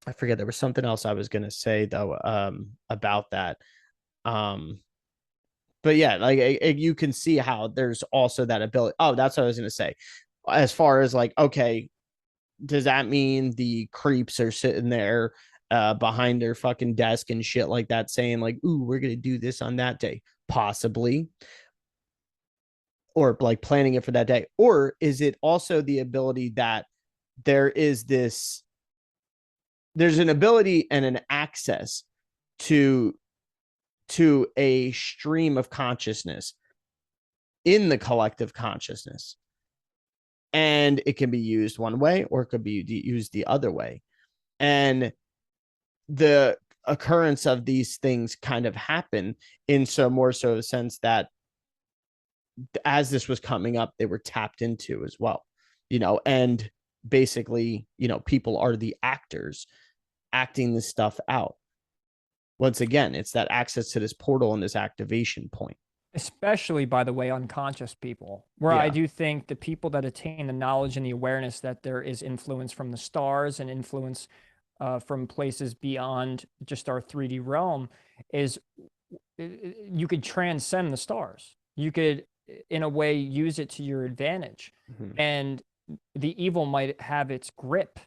I forget, there was something else I was going to say though, about that. But yeah, like you can see how there's also that ability. Oh, that's what I was going to say. As far as like, okay, does that mean the creeps are sitting there behind their fucking desk and shit like that, saying like, ooh, we're going to do this on that day? Possibly. Or like planning it for that day. Or is it also the ability that there is this, there's an ability and an access to a stream of consciousness in the collective consciousness, and it can be used one way or it could be used the other way. And the occurrence of these things kind of happen in so more so a sense that as this was coming up, they were tapped into as well, and basically, people are the actors acting this stuff out. Once again, it's that access to this portal and this activation point. Especially, by the way, unconscious people, where I Yeah. do think the people that attain the knowledge and the awareness that there is influence from the stars and influence from places beyond just our 3D realm is you could transcend the stars. You could, in a way, use it to your advantage. Mm-hmm. And the evil might have its grip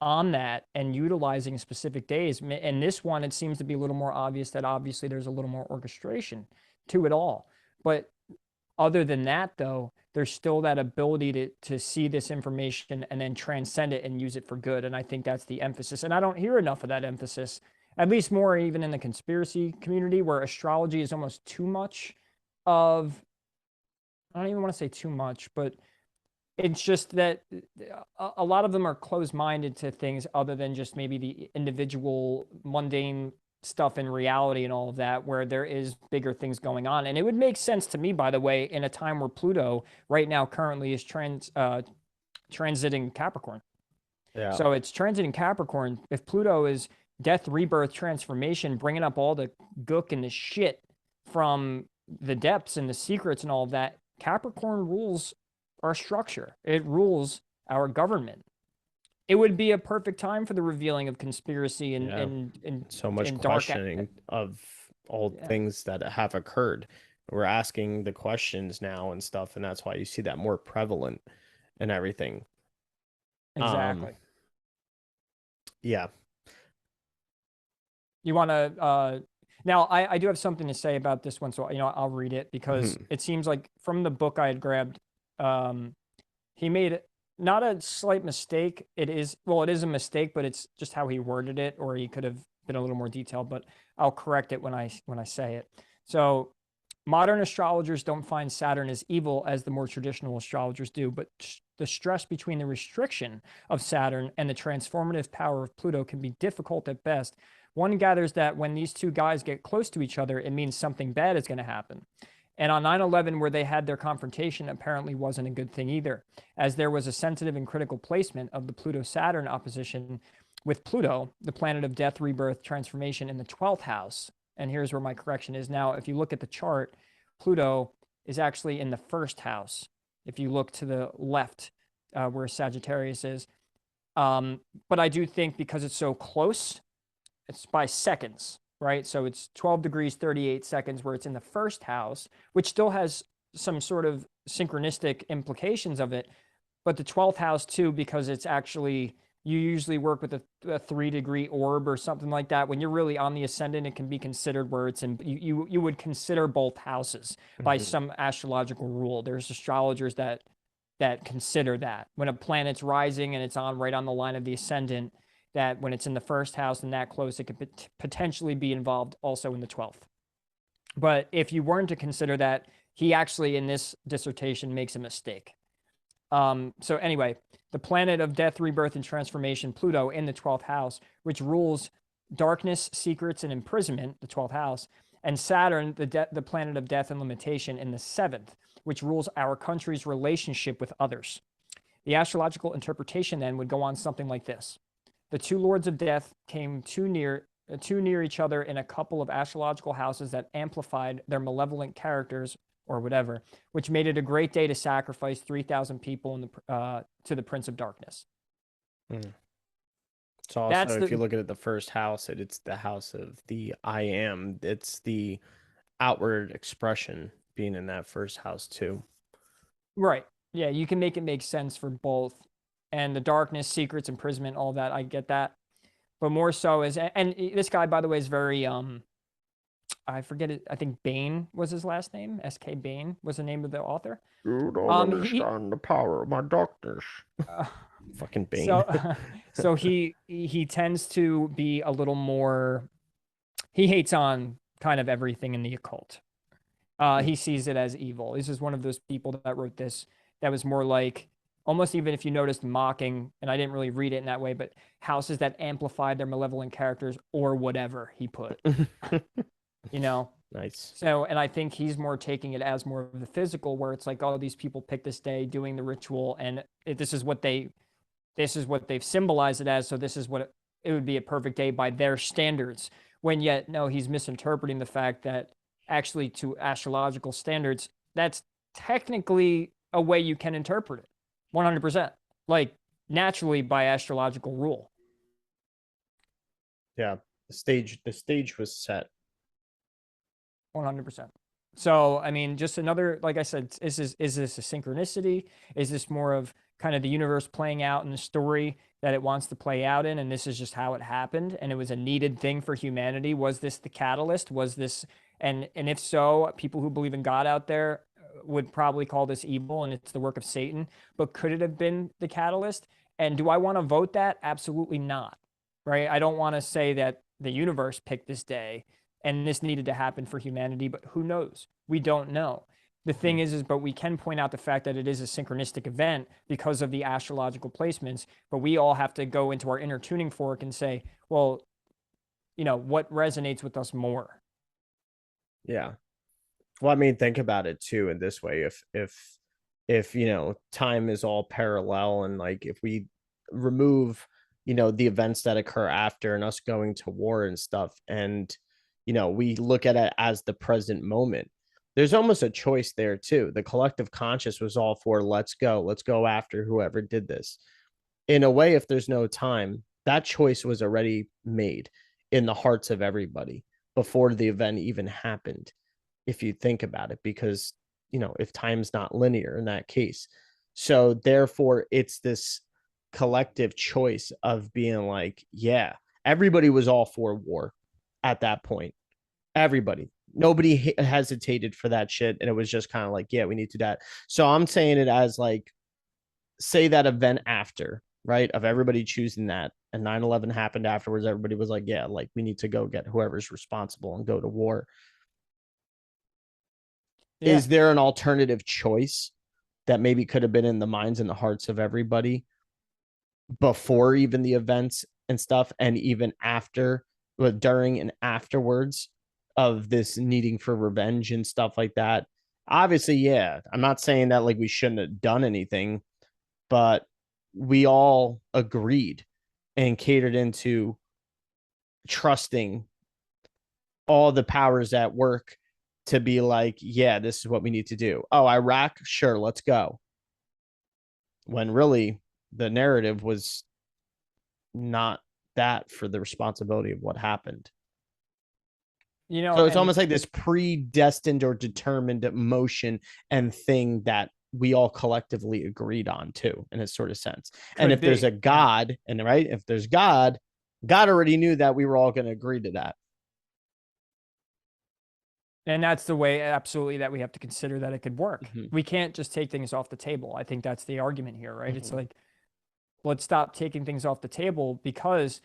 on that and utilizing specific days. And this one, it seems to be a little more obvious that obviously there's a little more orchestration to it all. But other than that, though, there's still that ability to see this information and then transcend it and use it for good. And I think that's the emphasis. And I don't hear enough of that emphasis, at least more even in the conspiracy community, where astrology is almost too much of, I don't even want to say too much, but it's just that a lot of them are closed-minded to things other than just maybe the individual mundane stuff in reality and all of that, where there is bigger things going on. And it would make sense to me, by the way, in a time where Pluto right now currently is transiting Capricorn. Yeah. So it's transiting Capricorn. If Pluto is death, rebirth, transformation, bringing up all the gook and the shit from the depths and the secrets and all of that, Capricorn rules our structure. It rules our government. It would be a perfect time for the revealing of conspiracy and so much dark. questioning of all Yeah, things that have occurred. We're asking the questions now and stuff, and that's why you see that more prevalent and everything. exactly. Yeah. You want to now I do have something to say about this one, so I'll read it because Mhm. it seems like from the book I had grabbed, he made not a slight mistake. It is a mistake, but it's just how he worded it, or he could have been a little more detailed, but I'll correct it when I say it. So modern astrologers don't find Saturn as evil as the more traditional astrologers do, but the stress between the restriction of Saturn and the transformative power of Pluto can be difficult at best. One gathers that when these two guys get close to each other, it means something bad is going to happen. And on 9/11, where they had their confrontation, apparently wasn't a good thing either, as there was a sensitive and critical placement of the Pluto-Saturn opposition with Pluto, the planet of death, rebirth, transformation, in the 12th house. And here's where my correction is. Now, if you look at the chart, Pluto is actually in the first house. If you look to the left, where Sagittarius is. But I do think because it's so close, it's by seconds, right? So it's 12 degrees, 38 seconds, where it's in the first house, which still has some sort of synchronistic implications of it. But the 12th house, too, because it's actually, you usually work with a 3-degree orb or something like that. When you're really on the ascendant, it can be considered where it's in, you would consider both houses by Mhm. some astrological rule. There's astrologers that consider that when a planet's rising and it's on right on the line of the ascendant, that when it's in the first house and that close, it could potentially be involved also in the 12th. But if you weren't to consider that, he actually in this dissertation makes a mistake. So anyway, the planet of death, rebirth, and transformation, Pluto, in the 12th house, which rules darkness, secrets, and imprisonment, the 12th house, and Saturn, the planet of death and limitation, in the 7th, which rules our country's relationship with others. The astrological interpretation then would go on something like this. The two lords of death came too near each other in a couple of astrological houses that amplified their malevolent characters or whatever, which made it a great day to sacrifice 3,000 people to the Prince of Darkness. Mm. So also, That's if you the look at the first house, it's the house of the I am. It's the outward expression being in that first house too. right. Yeah, you can make it make sense for both. And the darkness, secrets, imprisonment, all that, I get that. But more so is, and this guy, by the way, is very I forget it. I think Bain was his last name. S.K. Bain was the name of the author. You don't He understand the power of my darkness. Fucking Bane. So, so he tends to be a little more. He hates on kind of everything in the occult. He sees it as evil. This is one of those people that wrote this that was more like almost, even if you noticed, mocking, and I didn't really read it in that way, but houses that amplified their malevolent characters or whatever he put, you know? Nice. So, and I think he's more taking it as more of the physical, where it's like, oh, these people pick this day doing the ritual, and this is what they've symbolized it as. So this is what it would be a perfect day by their standards. When yet, no, he's misinterpreting the fact that actually, to astrological standards, that's technically a way you can interpret it 100%, like naturally by astrological rule. Yeah. The stage was set. 100%. So, I mean, just another, like I said, is this a synchronicity? Is this more of kind of the universe playing out in the story that it wants to play out in? And this is just how it happened. And it was a needed thing for humanity. Was this the catalyst? Was this, and if so, people who believe in God out there would probably call this evil and it's the work of Satan. But could it have been the catalyst? And do I want to vote that? Absolutely not. Right? I don't want to say that the universe picked this day and this needed to happen for humanity, but who knows? We don't know. The thing is, but we can point out the fact that it is a synchronistic event because of the astrological placements, but we all have to go into our inner tuning fork and say, well, what resonates with us more? Yeah. Well, I mean, think about it too in this way. If time is all parallel, and like if we remove, the events that occur after and us going to war and stuff, and we look at it as the present moment, there's almost a choice there too. The collective conscious was all for let's go after whoever did this. In a way, if there's no time, that choice was already made in the hearts of everybody before the event even happened, if you think about it, because if time's not linear in that case. So therefore it's this collective choice of being like, yeah, everybody was all for war at that point. Everybody, nobody hesitated for that shit, and it was just kind of like, yeah, we need to do that. So I'm saying it as like, say that event after, right, of everybody choosing that, and 9/11 happened afterwards, everybody was like, yeah, like we need to go get whoever's responsible and go to war. Yeah, Is there an alternative choice that maybe could have been in the minds and the hearts of everybody before even the events and stuff, and even after, but during and afterwards, of this needing for revenge and stuff like that? Obviously, yeah, I'm not saying that like we shouldn't have done anything, but we all agreed and catered into trusting all the powers at work to be like, yeah, this is what we need to do. Oh, Iraq, sure, let's go. When really the narrative was not that for the responsibility of what happened. So it's and almost like this predestined or determined motion and thing that we all collectively agreed on too, in a sort of sense. And could if there's be. a God, and right, if there's God, God already knew that we were all going to agree to that. And that's the way, absolutely, that we have to consider that it could work. Mm-hmm. We can't just take things off the table. I think that's the argument here, right? Mm-hmm. It's like, let's stop taking things off the table, because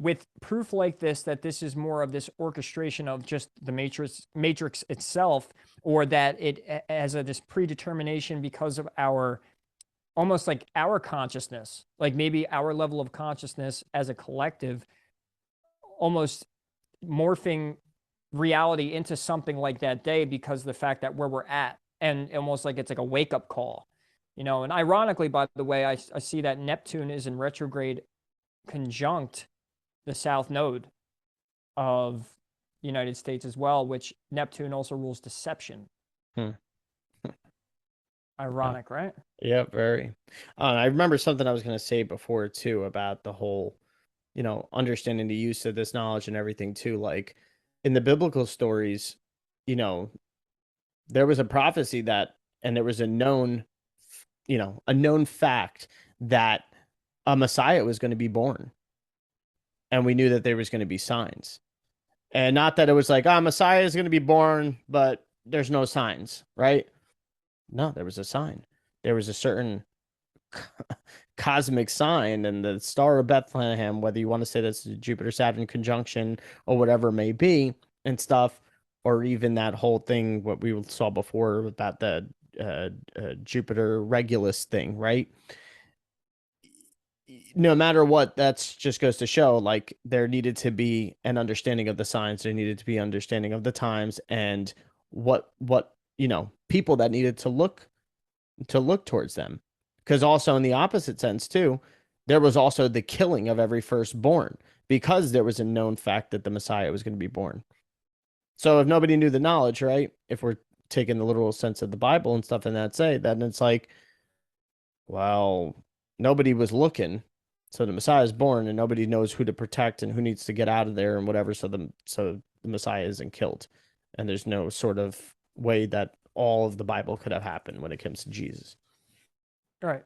with proof like this, that this is more of this orchestration of just the matrix itself, or that it has this predetermination because of our, almost like our consciousness, like maybe our level of consciousness as a collective, almost morphing reality into something like that day because of the fact that where we're at, and almost like it's like a wake up call. And ironically, by the way, I see that Neptune is in retrograde conjunct the south node of the United States as well, which Neptune also rules deception. Hmm. Yeah. Ironic, right? Yeah, very. I remember something I was going to say before too about the whole, understanding the use of this knowledge and everything too. Like in the biblical stories, you know, there was a prophecy that, and there was a known fact that a Messiah was going to be born. And we knew that there was going to be signs. And not that it was like, Messiah is going to be born, but there's no signs, right? No, there was a sign. There was a certain cosmic sign and the Star of Bethlehem, whether you want to say that's a Jupiter Saturn conjunction or whatever it may be and stuff, or even that whole thing what we saw before about the Jupiter Regulus thing, right? No matter what, that's just goes to show like there needed to be an understanding of the signs, there needed to be understanding of the times and what people that needed to look towards them. Because also in the opposite sense too, there was also the killing of every firstborn because there was a known fact that the Messiah was going to be born. So if nobody knew the knowledge, right? If we're taking the literal sense of the Bible and stuff in that say, then it's like, well, nobody was looking. So the Messiah is born and nobody knows who to protect and who needs to get out of there and whatever. So the Messiah isn't killed. And there's no sort of way that all of the Bible could have happened when it comes to Jesus. Right.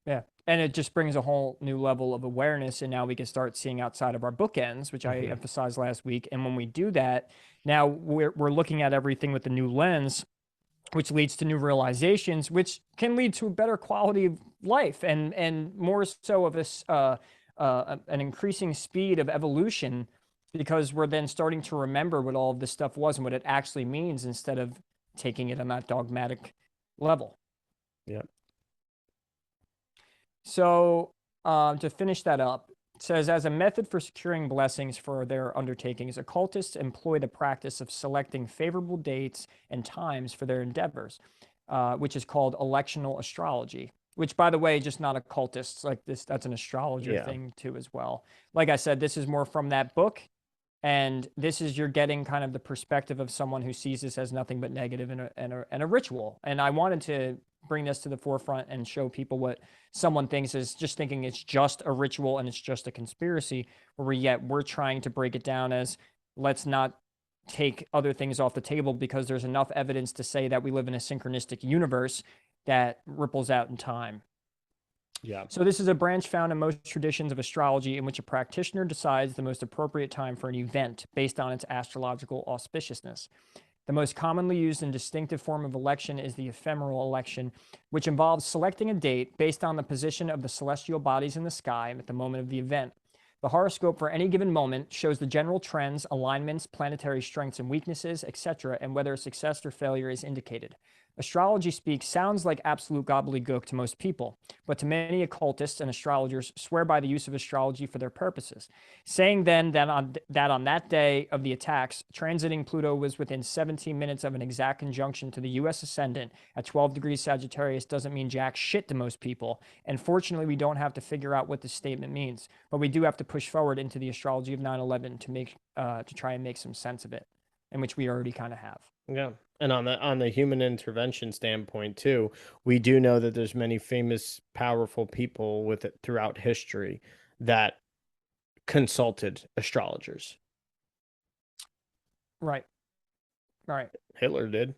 Yeah. And it just brings a whole new level of awareness. And now we can start seeing outside of our bookends, which I emphasized last week. And when we do that, now we're looking at everything with a new lens, which leads to new realizations, which can lead to a better quality of life and more so of this an increasing speed of evolution, because we're then starting to remember what all of this stuff was and what it actually means instead of taking it on that dogmatic level. Yeah. So to finish that up, it says, as a method for securing blessings for their undertakings, occultists employ the practice of selecting favorable dates and times for their endeavors, which is called electional astrology, which, by the way, just not occultists like this. That's an astrologer thing too, as well. Like I said, this is more from that book. And this is, you're getting kind of the perspective of someone who sees this as nothing but negative and a ritual. And I wanted to bring this to the forefront and show people what someone thinks is just thinking it's just a ritual and it's just a conspiracy, where yet we're trying to break it down as, let's not take other things off the table because there's enough evidence to say that we live in a synchronistic universe that ripples out in time. Yeah. So this is a branch found in most traditions of astrology in which a practitioner decides the most appropriate time for an event based on its astrological auspiciousness. The most commonly used and distinctive form of election is the ephemeral election, which involves selecting a date based on the position of the celestial bodies in the sky at the moment of the event. The horoscope for any given moment shows the general trends, alignments, planetary strengths and weaknesses, etc., and whether success or failure is indicated. Astrology speak sounds like absolute gobbledygook to most people, but to many occultists and astrologers swear by the use of astrology for their purposes, saying then that on that day of the attacks, transiting Pluto was within 17 minutes of an exact conjunction to the U.S. ascendant at 12 degrees Sagittarius doesn't mean jack shit to most people, and fortunately we don't have to figure out what this statement means, but we do have to push forward into the astrology of 9/11 to try and make some sense of it, in which we already kind of have. Yeah. And on the human intervention standpoint too, we do know that there's many famous, powerful people with it throughout history that consulted astrologers. Right. Right. Hitler did.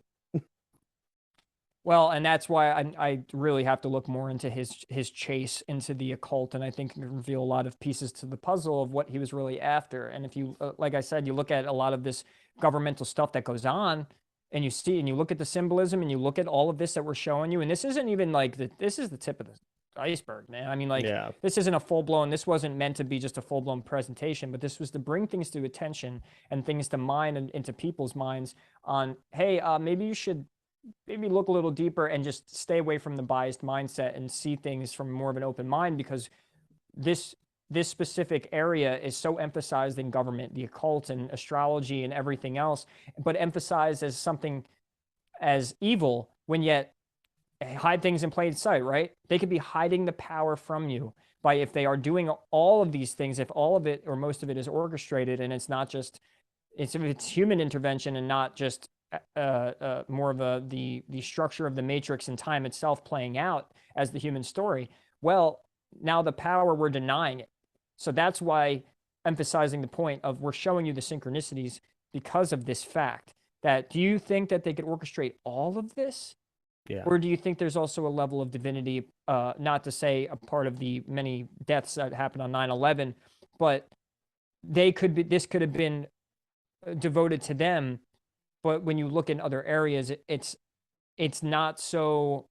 Well, and that's why I really have to look more into his chase into the occult, and I think it can reveal a lot of pieces to the puzzle of what he was really after. And if you, like I said, you look at a lot of this governmental stuff that goes on, and you see, and you look at the symbolism, and you look at all of this that we're showing you, and this isn't even like this is the tip of the iceberg, man. I mean, like, this isn't a full-blown, this wasn't meant to be just a full-blown presentation, but this was to bring things to attention and things to mind and into people's minds on, hey, maybe you should maybe look a little deeper and just stay away from the biased mindset and see things from more of an open mind, because this specific area is so emphasized in government, the occult and astrology and everything else, but emphasized as something as evil, when yet hide things in plain sight, right? They could be hiding the power from you by, if they are doing all of these things, if all of it or most of it is orchestrated, and it's not just, it's human intervention and not just more of the structure of the matrix and time itself playing out as the human story. Well, now the power, we're denying it. So that's why emphasizing the point of, we're showing you the synchronicities because of this fact. That, do you think that they could orchestrate all of this? Yeah. Or do you think there's also a level of divinity, not to say a part of the many deaths that happened on 9/11, but they could be, this could have been devoted to them. But when you look in other areas, it's not so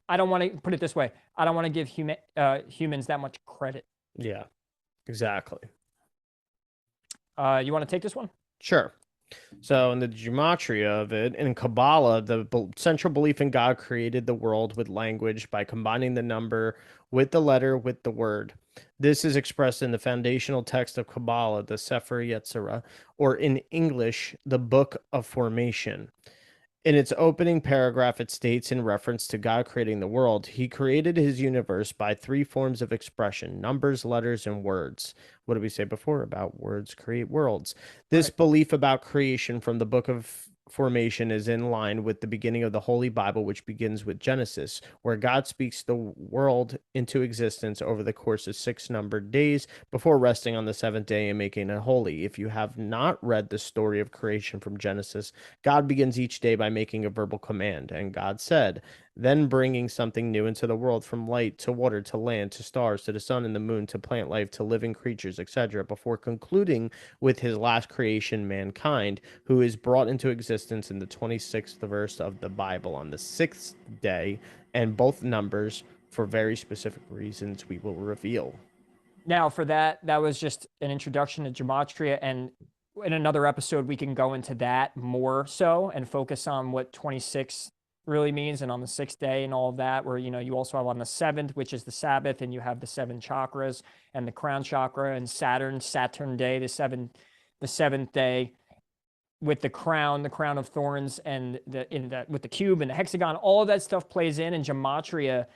I don't want to put it this way. I don't want to give humans that much credit. Yeah, exactly. You want to take this one? Sure. So, in the gematria of it, in Kabbalah, the central belief in God created the world with language by combining the number with the letter with the word. This is expressed in the foundational text of Kabbalah, the Sefer Yetzirah, or in English, the Book of Formation. In its opening paragraph, it states in reference to God creating the world, He created His universe by three forms of expression: numbers, letters, and words. What did we say before about words create worlds? This Right. belief about creation from the Book of Formation is in line with the beginning of the Holy Bible, which begins with Genesis, where God speaks the world into existence over the course of six numbered days before resting on the seventh day and making it holy. If you have not read the story of creation from Genesis, God begins each day by making a verbal command, and God said, then bringing something new into the world, from light to water to land to stars to the sun and the moon to plant life to living creatures, etc., before concluding with his last creation, mankind, who is brought into existence in the 26th verse of the Bible on the sixth day, and both numbers, for very specific reasons, we will reveal. Now, for that, that was just an introduction to gematria, and in another episode, we can go into that more so and focus on what 26 really means, and on the sixth day and all of that. Where you also have on the seventh, which is the Sabbath, and you have the seven chakras and the crown chakra and Saturn day, the seventh day with the crown of thorns, and with the cube and the hexagon. All of that stuff plays in, and gematria.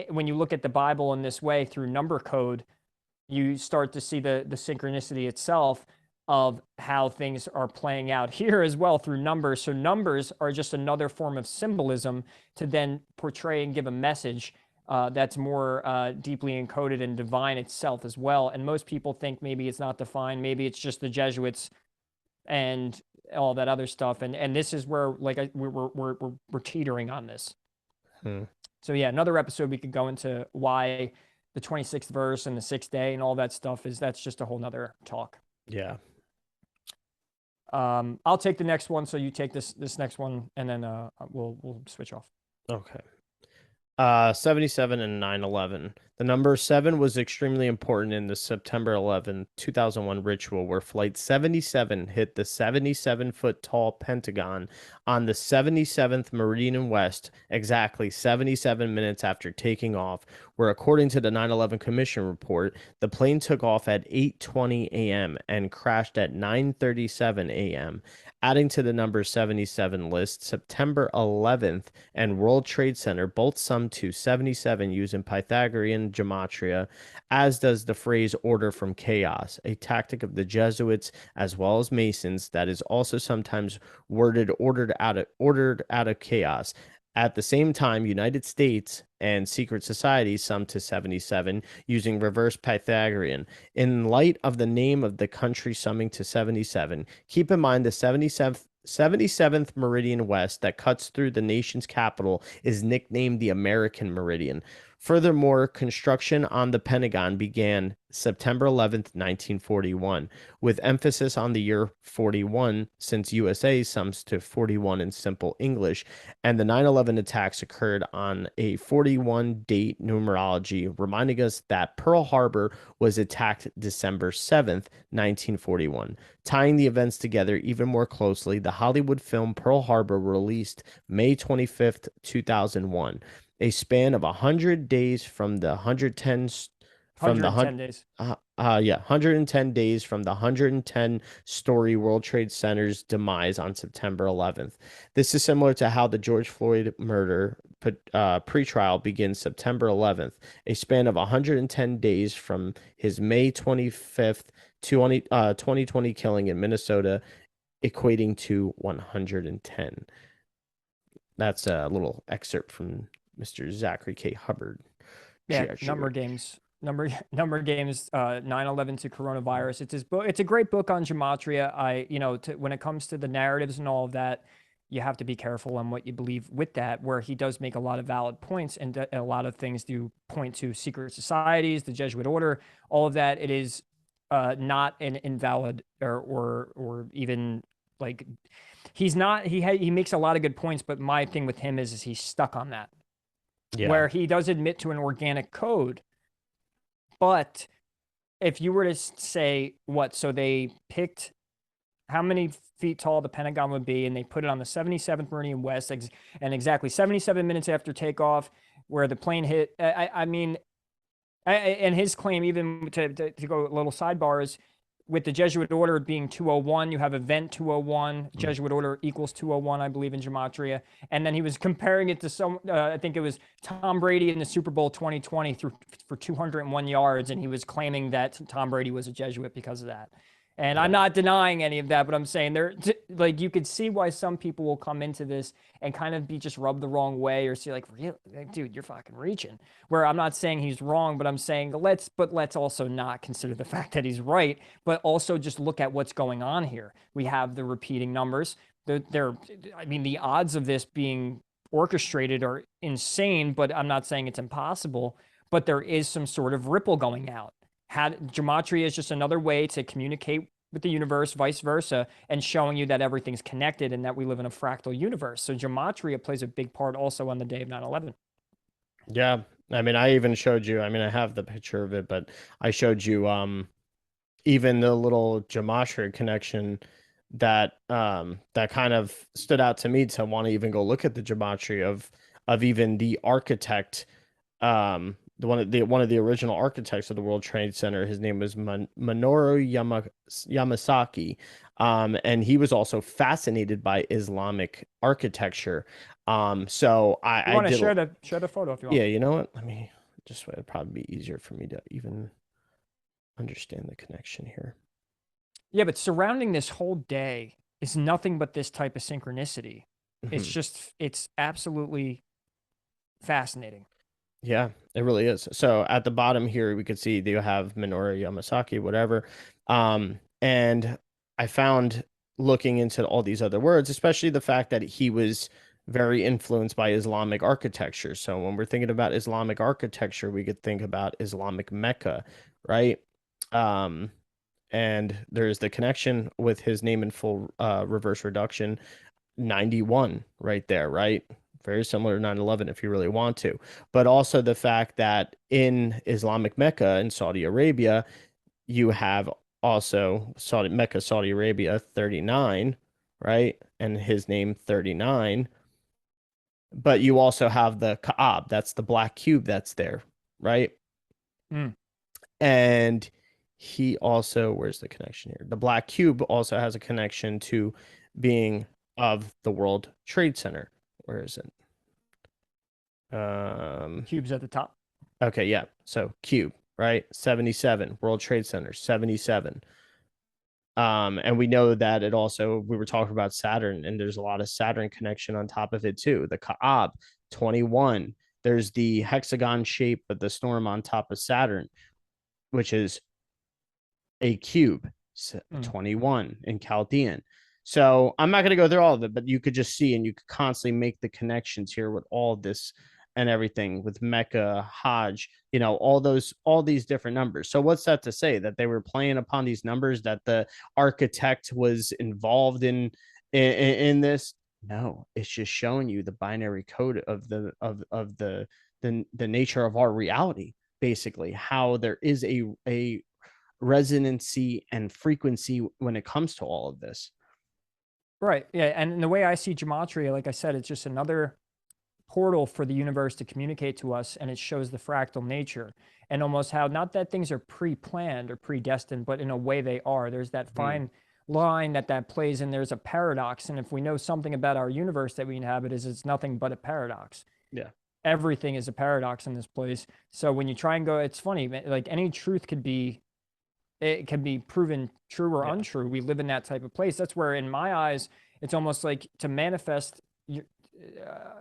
When you look at the Bible in this way through number code, you start to see the synchronicity itself of how things are playing out here as well through numbers. So numbers are just another form of symbolism to then portray and give a message that's more deeply encoded and divine itself as well. And most people think maybe it's not defined, maybe it's just the Jesuits and all that other stuff. And this is where we're teetering on this. Hmm. So yeah, another episode we could go into why the 26th verse and the sixth day and all that stuff that's just a whole nother talk. Yeah. I'll take the next one, so you take this next one, and then we'll switch off. Okay. 77 and 9/11. The number 7 was extremely important in the September 11, 2001 ritual where Flight 77 hit the 77-foot tall Pentagon on the 77th Meridian West exactly 77 minutes after taking off, where according to the 9/11 Commission report, the plane took off at 8:20 a.m. and crashed at 9:37 a.m. Adding to the number 77 list, September 11th and World Trade Center both sum to 77 using Pythagorean gematria, as does the phrase order from chaos, a tactic of the Jesuits as well as Masons that is also sometimes worded ordered out of chaos. At the same time, United States and secret societies sum to 77 using reverse Pythagorean. In light of the name of the country summing to 77, keep in mind the 77th Meridian West that cuts through the nation's capital is nicknamed the American Meridian. Furthermore, construction on the Pentagon began September 11th, 1941, with emphasis on the year 41 since USA sums to 41 in simple English, and the 9/11 attacks occurred on a 41 date numerology, reminding us that Pearl Harbor was attacked December 7th, 1941. Tying the events together even more closely, the Hollywood film Pearl Harbor released May 25th, 2001, a span of 100 days from the 110 from the 110 days. 110 days from the 110-story World Trade Center's demise on September 11th. This is similar to how the George Floyd murder pretrial begins September 11th, a span of 110 days from his May 25th, 2020 killing in Minnesota, equating to 110. That's a little excerpt from Mr. Zachary K. Hubbard. Yeah, number games. Number games. 9/11 to coronavirus. It's his book. It's a great book on gematria. When it comes to the narratives and all of that, you have to be careful on what you believe with that. Where he does make a lot of valid points, and a lot of things do point to secret societies, the Jesuit order, all of that. It is not an invalid or even like he's not. He makes a lot of good points, but my thing with him is he's stuck on that. Yeah. where he does admit to an organic code. But if you were to say what, so they picked how many feet tall the Pentagon would be, and they put it on the 77th meridian west, and exactly 77 minutes after takeoff, where the plane hit. I mean, and his claim, even to go a little sidebar, is with the Jesuit order being 201, you have event 201, Jesuit order equals 201, I believe, in Gematria. And then he was comparing it to some, I think it was Tom Brady in the Super Bowl 2020 for 201 yards. And he was claiming that Tom Brady was a Jesuit because of that. And I'm not denying any of that, but I'm saying like, you could see why some people will come into this and kind of be just rubbed the wrong way, or see like, really, dude, you're fucking reaching. Where I'm not saying he's wrong, but I'm saying let's also not consider the fact that he's right, but also just look at what's going on here. We have the repeating numbers. I mean, the odds of this being orchestrated are insane, but I'm not saying it's impossible, but there is some sort of ripple going out. Gematria is just another way to communicate with the universe, vice versa, and showing you that everything's connected and that we live in a fractal universe. So Gematria plays a big part also on the day of 9/11. Yeah. I mean, I even showed you, I mean, I have the picture of it, but I showed you even the little gematria connection that kind of stood out to me to want to even go look at the gematria of even the architect, one of the original architects of the World Trade Center. His name was Minoru Yamasaki, and he was also fascinated by Islamic architecture. So You I want to did, share the photo if you want. yeah, you know what? Let me just, it'd probably be easier for me to even understand the connection here. Yeah, but surrounding this whole day is nothing but this type of synchronicity. Mhm. It's absolutely fascinating. Yeah, it really is. So at the bottom here, we could see that you have Minoru Yamasaki, whatever. And I found, looking into all these other words, especially the fact that he was very influenced by Islamic architecture. So when we're thinking about Islamic architecture, we could think about Islamic Mecca, right? Um, and there's the connection with his name in full reverse reduction, 91 right there, right? Very similar to 9/11 if you really want to. But also the fact that in Islamic Mecca in Saudi Arabia, you have also Mecca, Saudi Arabia 39, right? And his name 39. But you also have the Kaaba, that's the black cube that's there, right? Mm. And he also, where's the connection here? The black cube also has a connection to being of the World Trade Center. Where is it? Cubes at the top. Okay, yeah. So cube, right? 77, World Trade Center, 77. And we know that it also, we were talking about Saturn, and there's a lot of Saturn connection on top of it too. The Kaab, 21. There's the hexagon shape of the storm on top of Saturn, which is a cube, Mm. 21 in Chaldean. So I'm not going to go through all of it, but you could just see, and you could constantly make the connections here with all this and everything with Mecca, Hajj, all these different numbers. So what's that to say? That they were playing upon these numbers, that the architect was involved in this? No, it's just showing you the binary code of the nature of our reality, basically, how there is a resonancy and frequency when it comes to all of this. Right. Yeah. And the way I see Gematria, like I said, it's just another portal for the universe to communicate to us, and it shows the fractal nature, and almost how, not that things are pre-planned or predestined, but in a way they are. There's that fine line that plays, and there's a paradox. And if we know something about our universe that we inhabit, is it's nothing but a paradox. Yeah. Everything is a paradox in this place. So when you try and go, it's funny, like any truth it can be proven true or Yeah. untrue. We live in that type of place. That's where, in my eyes, it's almost like to manifest,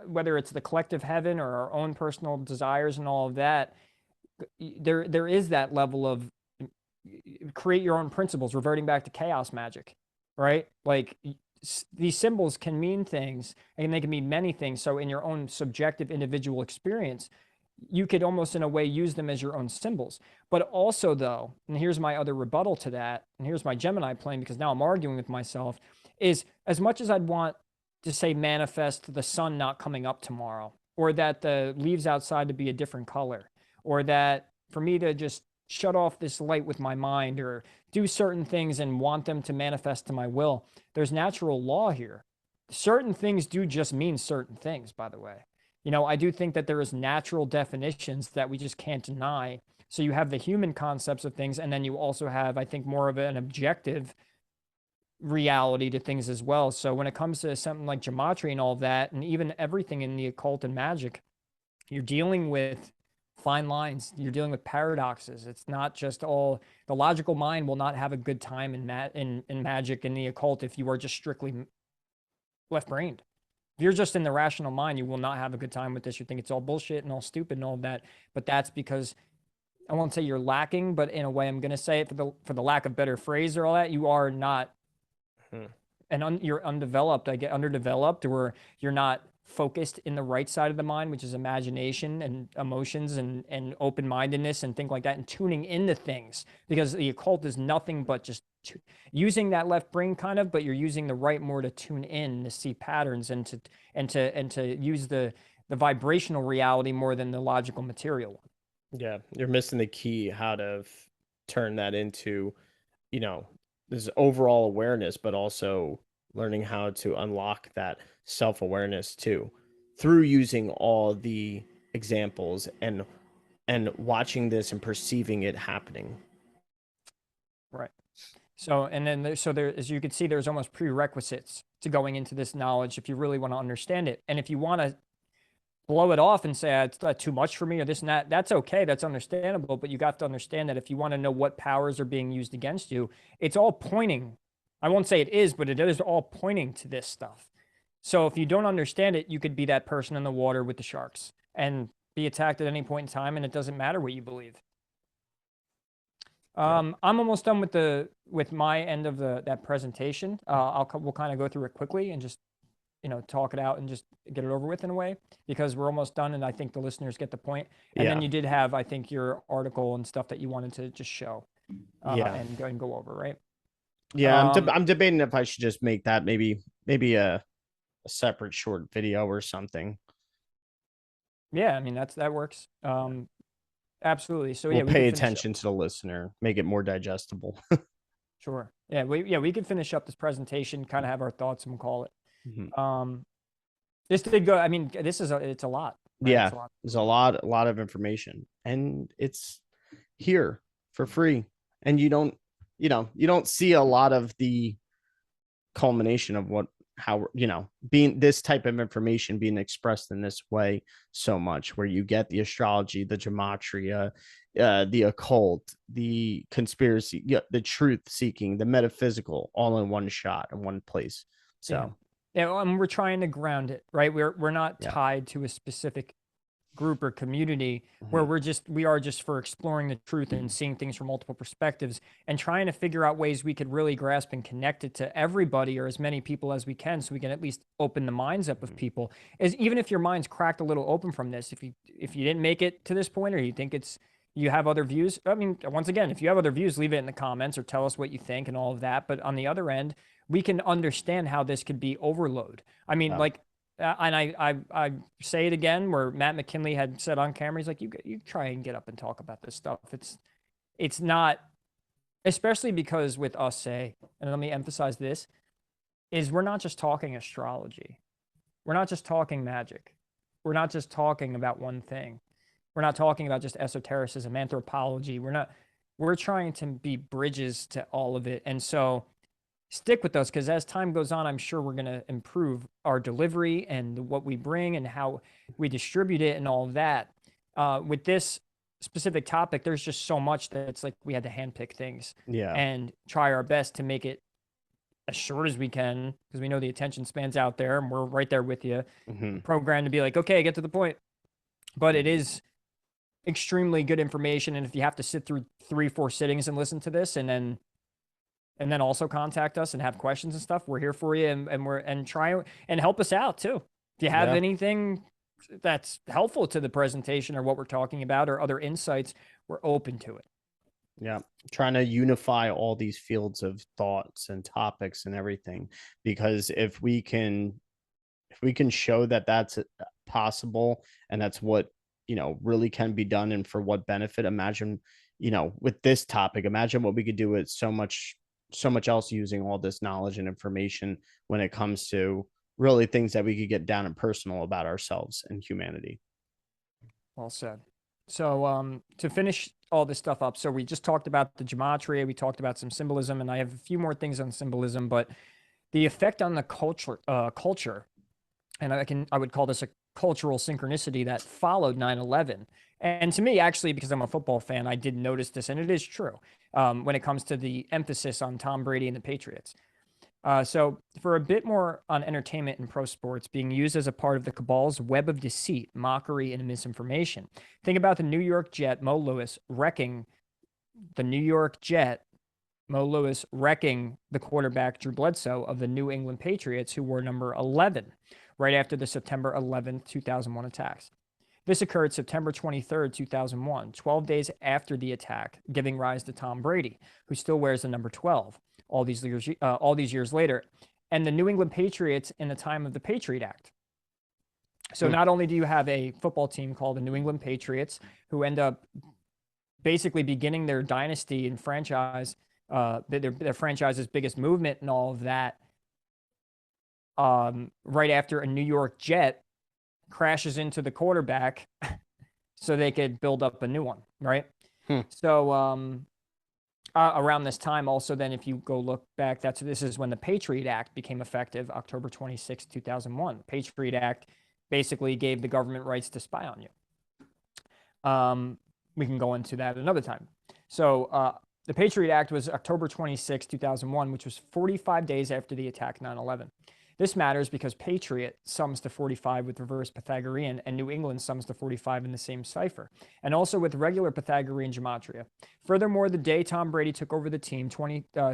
whether it's the collective heaven or our own personal desires and all of that. There is that level of create your own principles, reverting back to chaos magic, right? Like these symbols can mean things, and they can mean many things. So in your own subjective individual experience, you could almost in a way use them as your own symbols. But also, though, and here's my other rebuttal to that, and here's my Gemini plane, because now I'm arguing with myself, is as much as I'd want to say manifest the sun not coming up tomorrow, or that the leaves outside to be a different color, or that for me to just shut off this light with my mind or do certain things and want them to manifest to my will. There's natural law here. Certain things do just mean certain things, by the way. You know, I do think that there is natural definitions that we just can't deny. So you have the human concepts of things, and then you also have, I think, more of an objective reality to things as well. So when it comes to something like gematria and all that, and even everything in the occult and magic, you're dealing with fine lines. You're dealing with paradoxes. It's not just all the logical mind will not have a good time in magic and the occult if you are just strictly left-brained. If you're just in the rational mind, you will not have a good time with this. You think it's all bullshit and all stupid and all that. But that's because I won't say you're lacking, but in a way, I'm going to say it for the lack of better phrase or all that, you are not, and you're undeveloped. I get underdeveloped, or you're not focused in the right side of the mind, which is imagination and emotions and open-mindedness and things like that, and tuning into things, because the occult is nothing but just using that left brain kind of, but you're using the right more to tune in to see patterns and to use the vibrational reality more than the logical material one. Yeah, you're missing the key how to turn that into, this overall awareness, but also learning how to unlock that self-awareness too, through using all the examples and watching this and perceiving it happening. Right. So, and then there, as you can see, there's almost prerequisites to going into this knowledge if you really want to understand it. And if you want to blow it off and say it's not too much for me or this and that, that's okay. That's understandable. But you got to understand that if you want to know what powers are being used against you, it's all pointing. I won't say it is, but it is all pointing to this stuff. So if you don't understand it, you could be that person in the water with the sharks and be attacked at any point in time, and it doesn't matter what you believe. I'm almost done with my end of that presentation. We'll kind of go through it quickly and just talk it out and just get it over with in a way, because we're almost done, and I think the listeners get the point. And then you did have, I think, your article and stuff that you wanted to just show, and go over, right? Yeah, I'm debating if I should just make that maybe a separate short video or something. Yeah, I mean that works. Absolutely. So we'll pay attention to the listener, make it more digestible. Sure. Yeah, we can finish up this presentation, kind of have our thoughts, and we'll call it. This did go. I mean, it's a lot. Right? Yeah, there's a lot of information, and it's here for free, and you don't see a lot of the culmination of how being this type of information being expressed in this way so much, where you get the astrology, the gematria, the occult, the conspiracy, the truth seeking, the metaphysical, all in one shot in one place. So we're trying to ground it, right? We're not tied to a specific group or community, where we are just for exploring the truth and seeing things from multiple perspectives and trying to figure out ways we could really grasp and connect it to everybody, or as many people as we can, so we can at least open the minds up of people. As even if your mind's cracked a little open from this, if you didn't make it to this point, or you think you have other views, I mean, once again, if you have other views, leave it in the comments or tell us what you think and all of that. But on the other end, we can understand how this could be overload. I mean, and I say it again, where Matt McKinley had said on camera, he's like, you try and get up and talk about this stuff. It's not, especially because with us, say, and let me emphasize this, is we're not just talking astrology. We're not just talking magic. We're not just talking about one thing. We're not talking about just esotericism, anthropology. We're trying to be bridges to all of it. And so stick with us, because as time goes on, I'm sure we're going to improve our delivery and what we bring and how we distribute it and all of that. With this specific topic, there's just so much that it's like we had to handpick things and try our best to make it as short as we can, because we know the attention span's out there and we're right there with you, programmed to be like, okay, get to the point. But it is extremely good information. And if you have to sit through 3-4 sittings and listen to this, and then also contact us and have questions and stuff, we're here for you, and try and help us out too. If you have anything that's helpful to the presentation or what we're talking about, or other insights, we're open to it. Yeah, trying to unify all these fields of thoughts and topics and everything, because if we can if we can show that that's possible and that's what, really can be done and for what benefit, imagine, with this topic, imagine what we could do with so much else using all this knowledge and information when it comes to really things that we could get down and personal about ourselves and humanity. Well said. So to finish all this stuff up, so we just talked about the gematria, we talked about some symbolism, and I have a few more things on symbolism, but the effect on the culture, and I would call this a cultural synchronicity that followed 9/11. And to me, actually, because I'm a football fan, I did notice this, and it is true when it comes to the emphasis on Tom Brady and the Patriots. So, for a bit more on entertainment and pro sports being used as a part of the cabal's web of deceit, mockery, and misinformation. Think about the New York Jet, Mo Lewis, wrecking the New York Jet, Mo Lewis wrecking the quarterback, Drew Bledsoe, of the New England Patriots, who wore number 11, right after the September 11th, 2001 attacks. This occurred September 23rd, 2001, 12 days after the attack, giving rise to Tom Brady, who still wears the number 12 all these years later, and the New England Patriots in the time of the Patriot Act. So not only do you have a football team called the New England Patriots, who end up basically beginning their dynasty and franchise, their franchise's biggest movement and all of that, right after a New York Jet crashes into the quarterback so they could build up a new one, right? So around this time also, then if you go look back, this is when the Patriot Act became effective, October 26, 2001. The Patriot Act basically gave the government rights to spy on you. We can go into that another time. So the Patriot Act was October 26, 2001, which was 45 days after the attack 9/11. This matters because Patriot sums to 45 with reverse Pythagorean, and New England sums to 45 in the same cipher, and also with regular Pythagorean gematria. Furthermore, the day Tom Brady took over the team,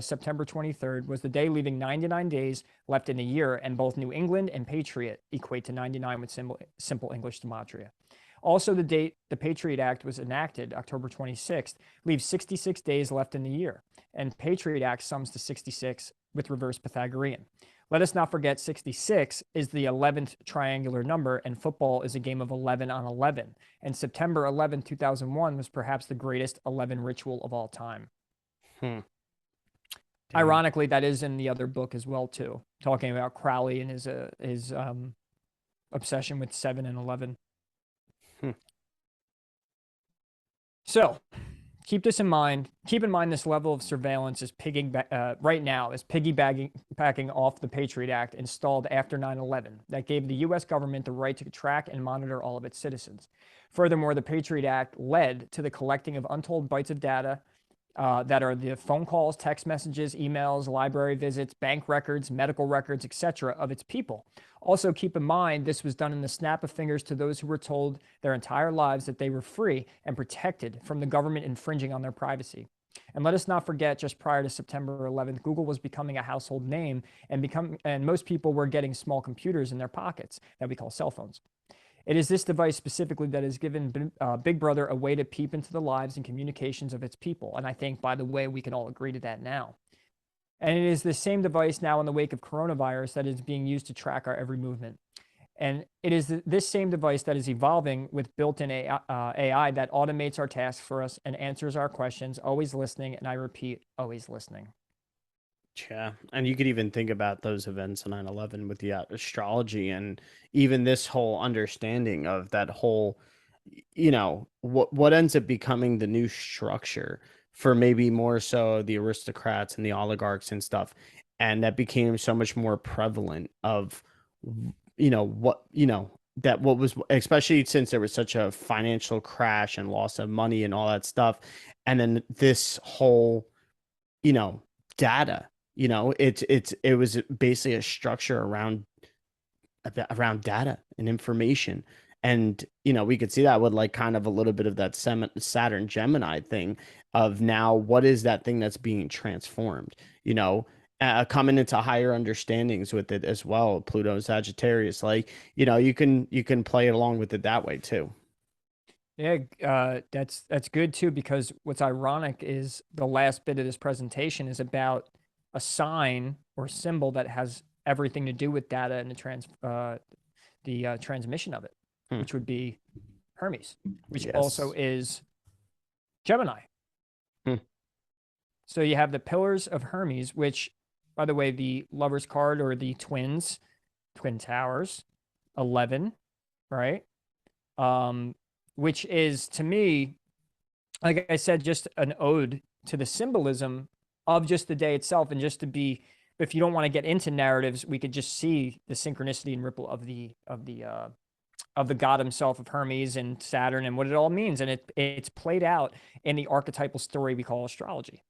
September 23rd, was the day leaving 99 days left in the year, and both New England and Patriot equate to 99 with simple English gematria. Also, the date the Patriot Act was enacted, October 26th, leaves 66 days left in the year, and Patriot Act sums to 66 with reverse Pythagorean. Let us not forget 66 is the 11th triangular number, and football is a game of 11 on 11. And September 11, 2001 was perhaps the greatest 11 ritual of all time. Ironically, that is in the other book as well, too, talking about Crowley and his obsession with 7 and 11. So, keep this in mind. Keep in mind this level of surveillance is right now is piggybacking off the Patriot Act installed after 9/11 that gave the U.S. government the right to track and monitor all of its citizens. Furthermore, the Patriot Act led to the collecting of untold bytes of data that are the phone calls, text messages, emails, library visits, bank records, medical records, etc. of its people. Also, keep in mind, this was done in the snap of fingers to those who were told their entire lives that they were free and protected from the government infringing on their privacy. And let us not forget, just prior to September 11th, Google was becoming a household name, and most people were getting small computers in their pockets that we call cell phones. It is this device specifically that has given Big Brother a way to peep into the lives and communications of its people. And I think, by the way, we can all agree to that now. And it is the same device now in the wake of coronavirus that is being used to track our every movement. And it is this same device that is evolving with built-in AI that automates our tasks for us and answers our questions, always listening, and I repeat, always listening. Yeah, and you could even think about those events on 9/11 with the astrology and even this whole understanding of that whole, what ends up becoming the new structure for maybe more so the aristocrats and the oligarchs and stuff, and that became so much more prevalent of, that what was, especially since there was such a financial crash and loss of money and all that stuff, and then this whole, data. It was basically a structure around data and information. And, we could see that with like kind of a little bit of that Saturn Gemini thing of now, what is that thing that's being transformed, coming into higher understandings with it as well. Pluto, Sagittarius, like, you can play it along with it that way too. Yeah, that's good too, because what's ironic is the last bit of this presentation is about a sign or symbol that has everything to do with data and the transmission of it, which would be Hermes, which also is Gemini. So you have the pillars of Hermes, which, by the way, the Lover's card or the twin towers, 11, right? Which is, to me, like I said, just an ode to the symbolism of just the day itself. And just to be, if you don't want to get into narratives, we could just see the synchronicity and ripple of the god himself, of Hermes and Saturn, and what it all means. And it's played out in the archetypal story we call astrology.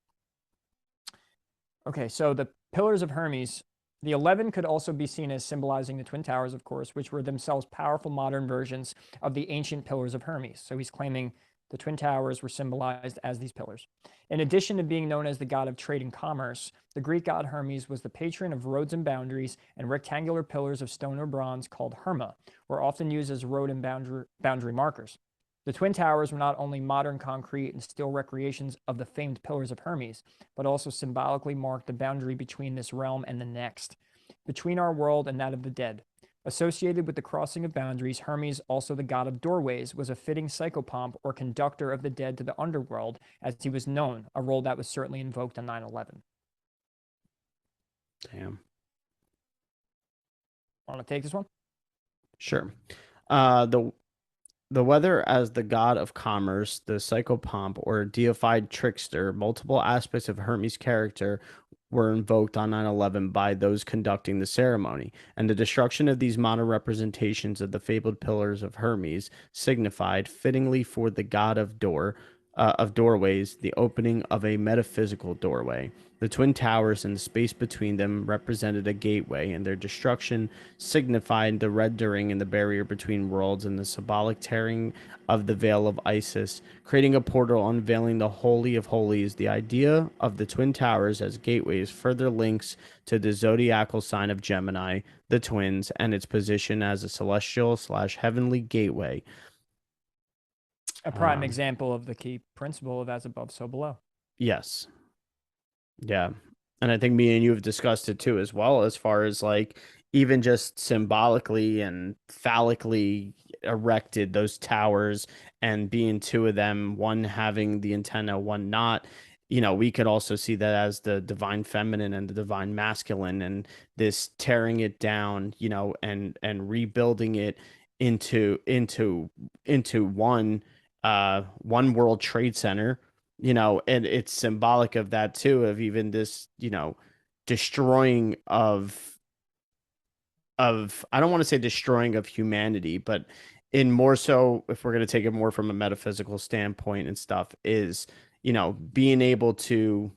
Okay, so the pillars of Hermes, the 11 could also be seen as symbolizing the Twin Towers, of course, which were themselves powerful modern versions of the ancient pillars of Hermes. So he's claiming the Twin Towers were symbolized as these pillars. In addition to being known as the god of trade and commerce, the Greek god Hermes was the patron of roads and boundaries, and rectangular pillars of stone or bronze called herma were often used as road and boundary markers. The Twin Towers were not only modern concrete and steel recreations of the famed pillars of Hermes, but also symbolically marked the boundary between this realm and the next, between our world and that of the dead. Associated with the crossing of boundaries, Hermes, also the god of doorways, was a fitting psychopomp or conductor of the dead to the underworld, as he was known, a role that was certainly invoked on 9/11. Damn. Want to take this one? Sure. The weather as the god of commerce, the psychopomp, or deified trickster, multiple aspects of Hermes' character were invoked on 9/11 by those conducting the ceremony, and the destruction of these modern representations of the fabled pillars of Hermes signified, fittingly for the god of doorways, the opening of a metaphysical doorway. The twin towers and the space between them represented a gateway, and their destruction signified the rendering in the barrier between worlds and the symbolic tearing of the veil of Isis, creating a portal unveiling the Holy of Holies. The idea of the twin towers as gateways further links to the zodiacal sign of Gemini, the twins, and its position as a celestial/heavenly gateway. A prime example of the key principle of as above, so below. Yes. Yeah. And I think me and you have discussed it too, as well, as far as like even just symbolically and phallically erected those towers and being two of them, one having the antenna, one not. We could also see that as the divine feminine and the divine masculine, and this tearing it down, and rebuilding it into one World Trade Center, and it's symbolic of that too, of even this, destroying of I don't want to say destroying of humanity, but in more so, if we're going to take it more from a metaphysical standpoint and stuff, is, being able to,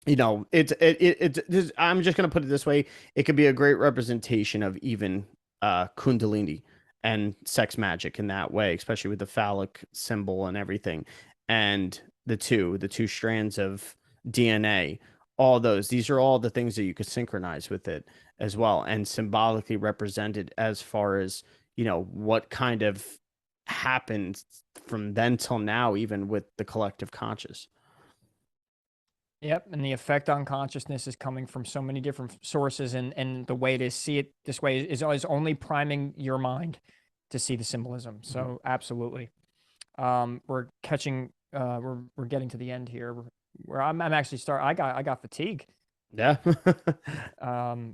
I'm just going to put it this way. It could be a great representation of even Kundalini and sex magic in that way, especially with the phallic symbol and everything. And the two strands of DNA, these are all the things that you could synchronize with it as well, and symbolically represented as far as, what kind of happened from then till now, even with the collective conscious. Yep, and the effect on consciousness is coming from so many different sources, and the way to see it this way is always only priming your mind to see the symbolism. So absolutely. We're catching we're getting to the end here. Where I'm actually I got fatigue. Yeah.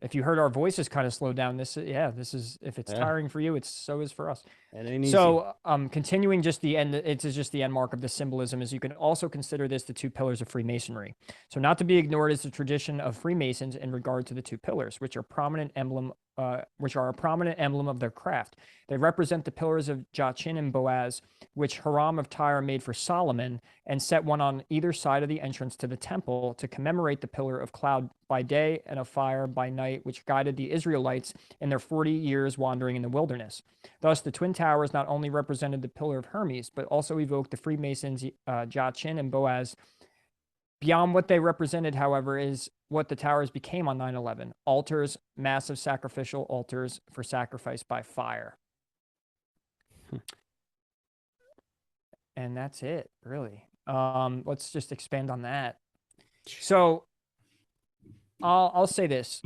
If you heard our voices kind of slow down, this is, if it's tiring for you, so is for us. It ain't easy. So, continuing just the end, it's just the end mark of the symbolism, is you can also consider this the two pillars of Freemasonry. So, not to be ignored is the tradition of Freemasons in regard to the two pillars, which are a prominent emblem of their craft. They represent the pillars of Jachin and Boaz, which Hiram of Tyre made for Solomon, and set one on either side of the entrance to the temple to commemorate the pillar of cloud by day and of fire by night, which guided the Israelites in their 40 years wandering in the wilderness. Thus, the Twin Towers not only represented the pillar of Hermes, but also evoked the Freemasons, Jachin and Boaz. Beyond what they represented, however, is what the towers became on 9/11: altars, massive sacrificial altars for sacrifice by fire. And that's it, really. Let's just expand on that. So I'll say this.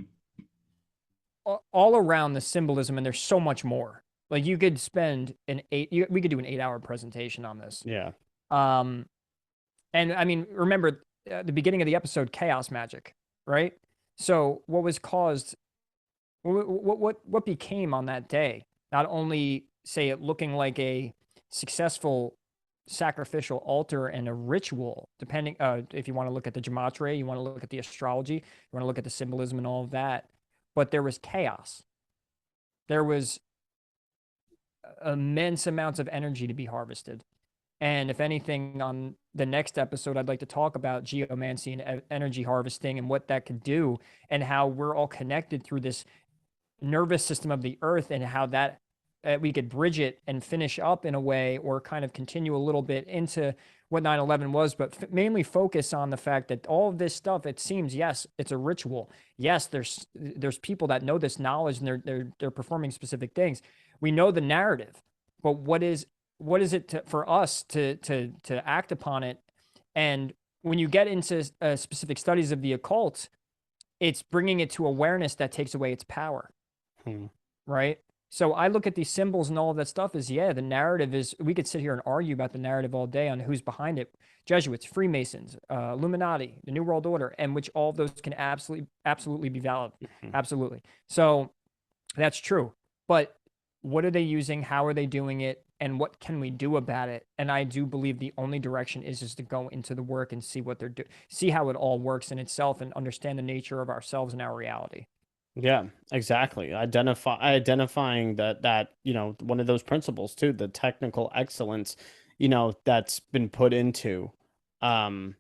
all around the symbolism, and there's so much more. Like you could spend we could do an 8-hour presentation on this. Yeah. Um, and I mean, remember the beginning of the episode, chaos magic, right? So what was caused, what became on that day? Not only say it looking like a successful sacrificial altar and a ritual, depending if you want to look at the gematria, you want to look at the astrology, you want to look at the symbolism and all of that, but there was chaos. There was immense amounts of energy to be harvested. And if anything, on the next episode, I'd like to talk about geomancy and energy harvesting and what that could do, and how we're all connected through this nervous system of the earth, and how that we could bridge it and finish up in a way, or kind of continue a little bit into what 9/11 was, but mainly focus on the fact that all of this stuff, it seems, yes, it's a ritual. Yes, there's people that know this knowledge, and they're performing specific things. We know the narrative, but what is it for us to act upon it? And when you get into specific studies of the occult, it's bringing it to awareness that takes away its power. Right? So I look at these symbols and all of that stuff as, yeah, the narrative is, we could sit here and argue about the narrative all day on who's behind it. Jesuits, Freemasons, Illuminati, the New World Order, and which all of those can absolutely be valid. Absolutely. So that's true. But what are they using? How are they doing it? And what can we do about it? And I do believe the only direction is to go into the work and see what they're doing, see how it all works in itself, and understand the nature of ourselves and our reality. Yeah, exactly. Identifying that, one of those principles too, the technical excellence, that's been put into, um,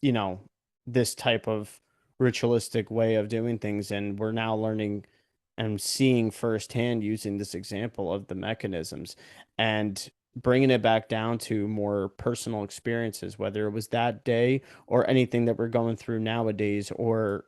you know, this type of ritualistic way of doing things. And we're now learning and seeing firsthand, using this example of the mechanisms and bringing it back down to more personal experiences, whether it was that day or anything that we're going through nowadays, or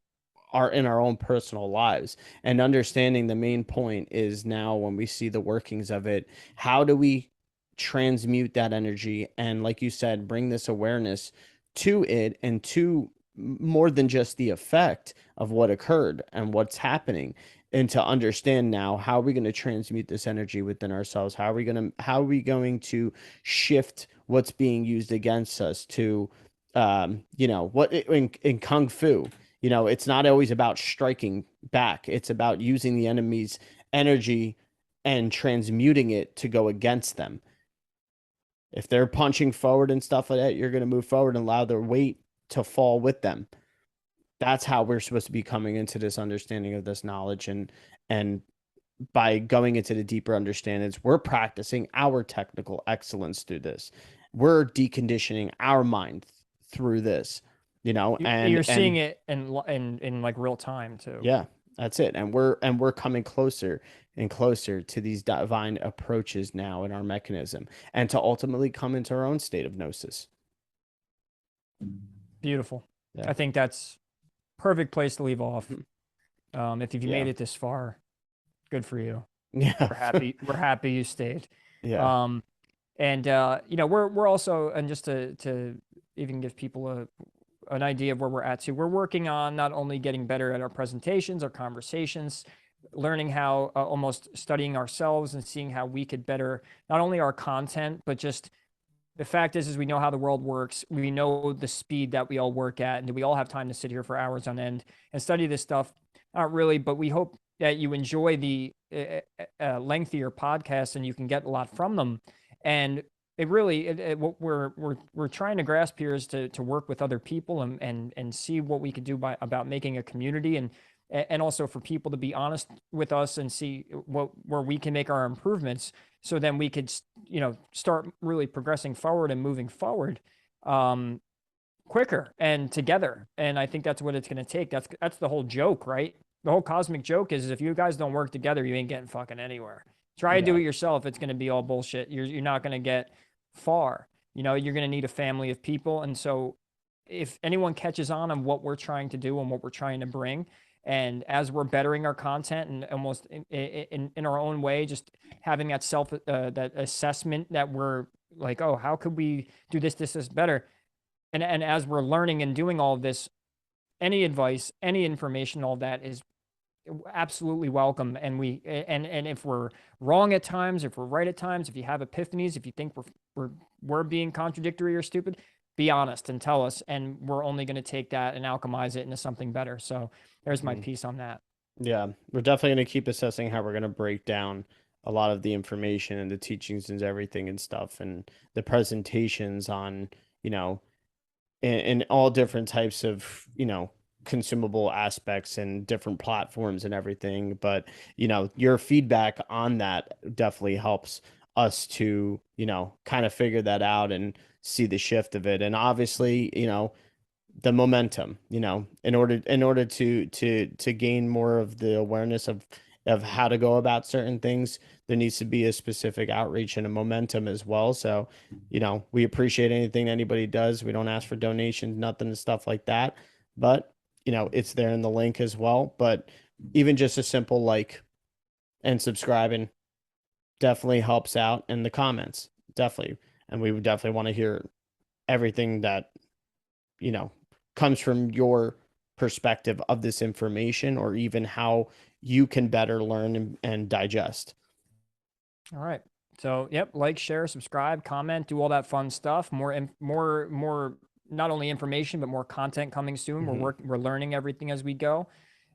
are in our own personal lives. And understanding the main point is, now when we see the workings of it, how do we transmute that energy and, like you said, bring this awareness to it, and to more than just the effect of what occurred and what's happening, and to understand now, how are we going to transmute this energy within ourselves? How are we going to shift what's being used against us to, what in kung fu, it's not always about striking back. It's about using the enemy's energy and transmuting it to go against them. If they're punching forward and stuff like that, you're going to move forward and allow their weight to fall with them. That's how we're supposed to be coming into this understanding of this knowledge. And by going into the deeper understandings, we're practicing our technical excellence through this. We're deconditioning our mind through this, and you're seeing it in like real time too. Yeah, that's it. And we're coming closer and closer to these divine approaches now in our mechanism, and to ultimately come into our own state of gnosis. Beautiful. Yeah. I think that's perfect place to leave off. Mm-hmm. If you've made it this far, good for you. Yeah. We're happy you stayed. Yeah. We're also, and just to even give people an idea of where we're at too, we're working on not only getting better at our presentations, our conversations, learning how, almost studying ourselves and seeing how we could better not only our content, but just the fact is we know how the world works. We know the speed that we all work at, and do we all have time to sit here for hours on end and study this stuff? Not really, but we hope that you enjoy the lengthier podcasts and you can get a lot from them. And what we're trying to grasp here is to work with other people and see what we could do about making a community, and also for people to be honest with us and see where we can make our improvements, so then we could start really progressing forward and moving forward quicker and together. And I think that's what it's going to take. That's the whole joke, right? The whole cosmic joke is if you guys don't work together, you ain't getting fucking anywhere. Try to do it yourself, it's going to be all bullshit. You're not going to get far. You're going to need a family of people. And so if anyone catches on what we're trying to do and what we're trying to bring, and as we're bettering our content and almost in our own way, just having that that assessment that we're like, oh, how could we do this better? And as we're learning and doing all of this, any advice, any information, all that is absolutely welcome. And and if we're wrong at times, if we're right at times, if you have epiphanies, if you think we're being contradictory or stupid, be honest and tell us, and we're only going to take that and alchemize it into something better. So there's my piece on that. Yeah, we're definitely going to keep assessing how we're going to break down a lot of the information and the teachings and everything and stuff and the presentations on, you know, in all different types of, consumable aspects and different platforms and everything. But, your feedback on that definitely helps us to, kind of figure that out and see the shift of it. And obviously, the momentum, in order to gain more of the awareness of how to go about certain things, there needs to be a specific outreach and a momentum as well. So, we appreciate anything anybody does. We don't ask for donations, nothing and stuff like that. But, it's there in the link as well. But even just a simple like and subscribing definitely helps out in the comments. Definitely. And we would definitely want to hear everything that you know, comes from your perspective of this information or even how you can better learn and digest. All right. So, yep, like, share, subscribe, comment, do all that fun stuff. More, not only information, but more content coming soon. We're learning everything as we go.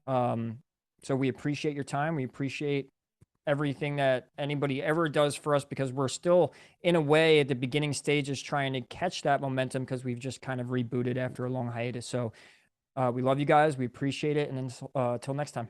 So we appreciate your time. We appreciate everything that anybody ever does for us, because we're still in a way at the beginning stages trying to catch that momentum, because we've just kind of rebooted after a long hiatus. So we love you guys. We appreciate it. And then until next time.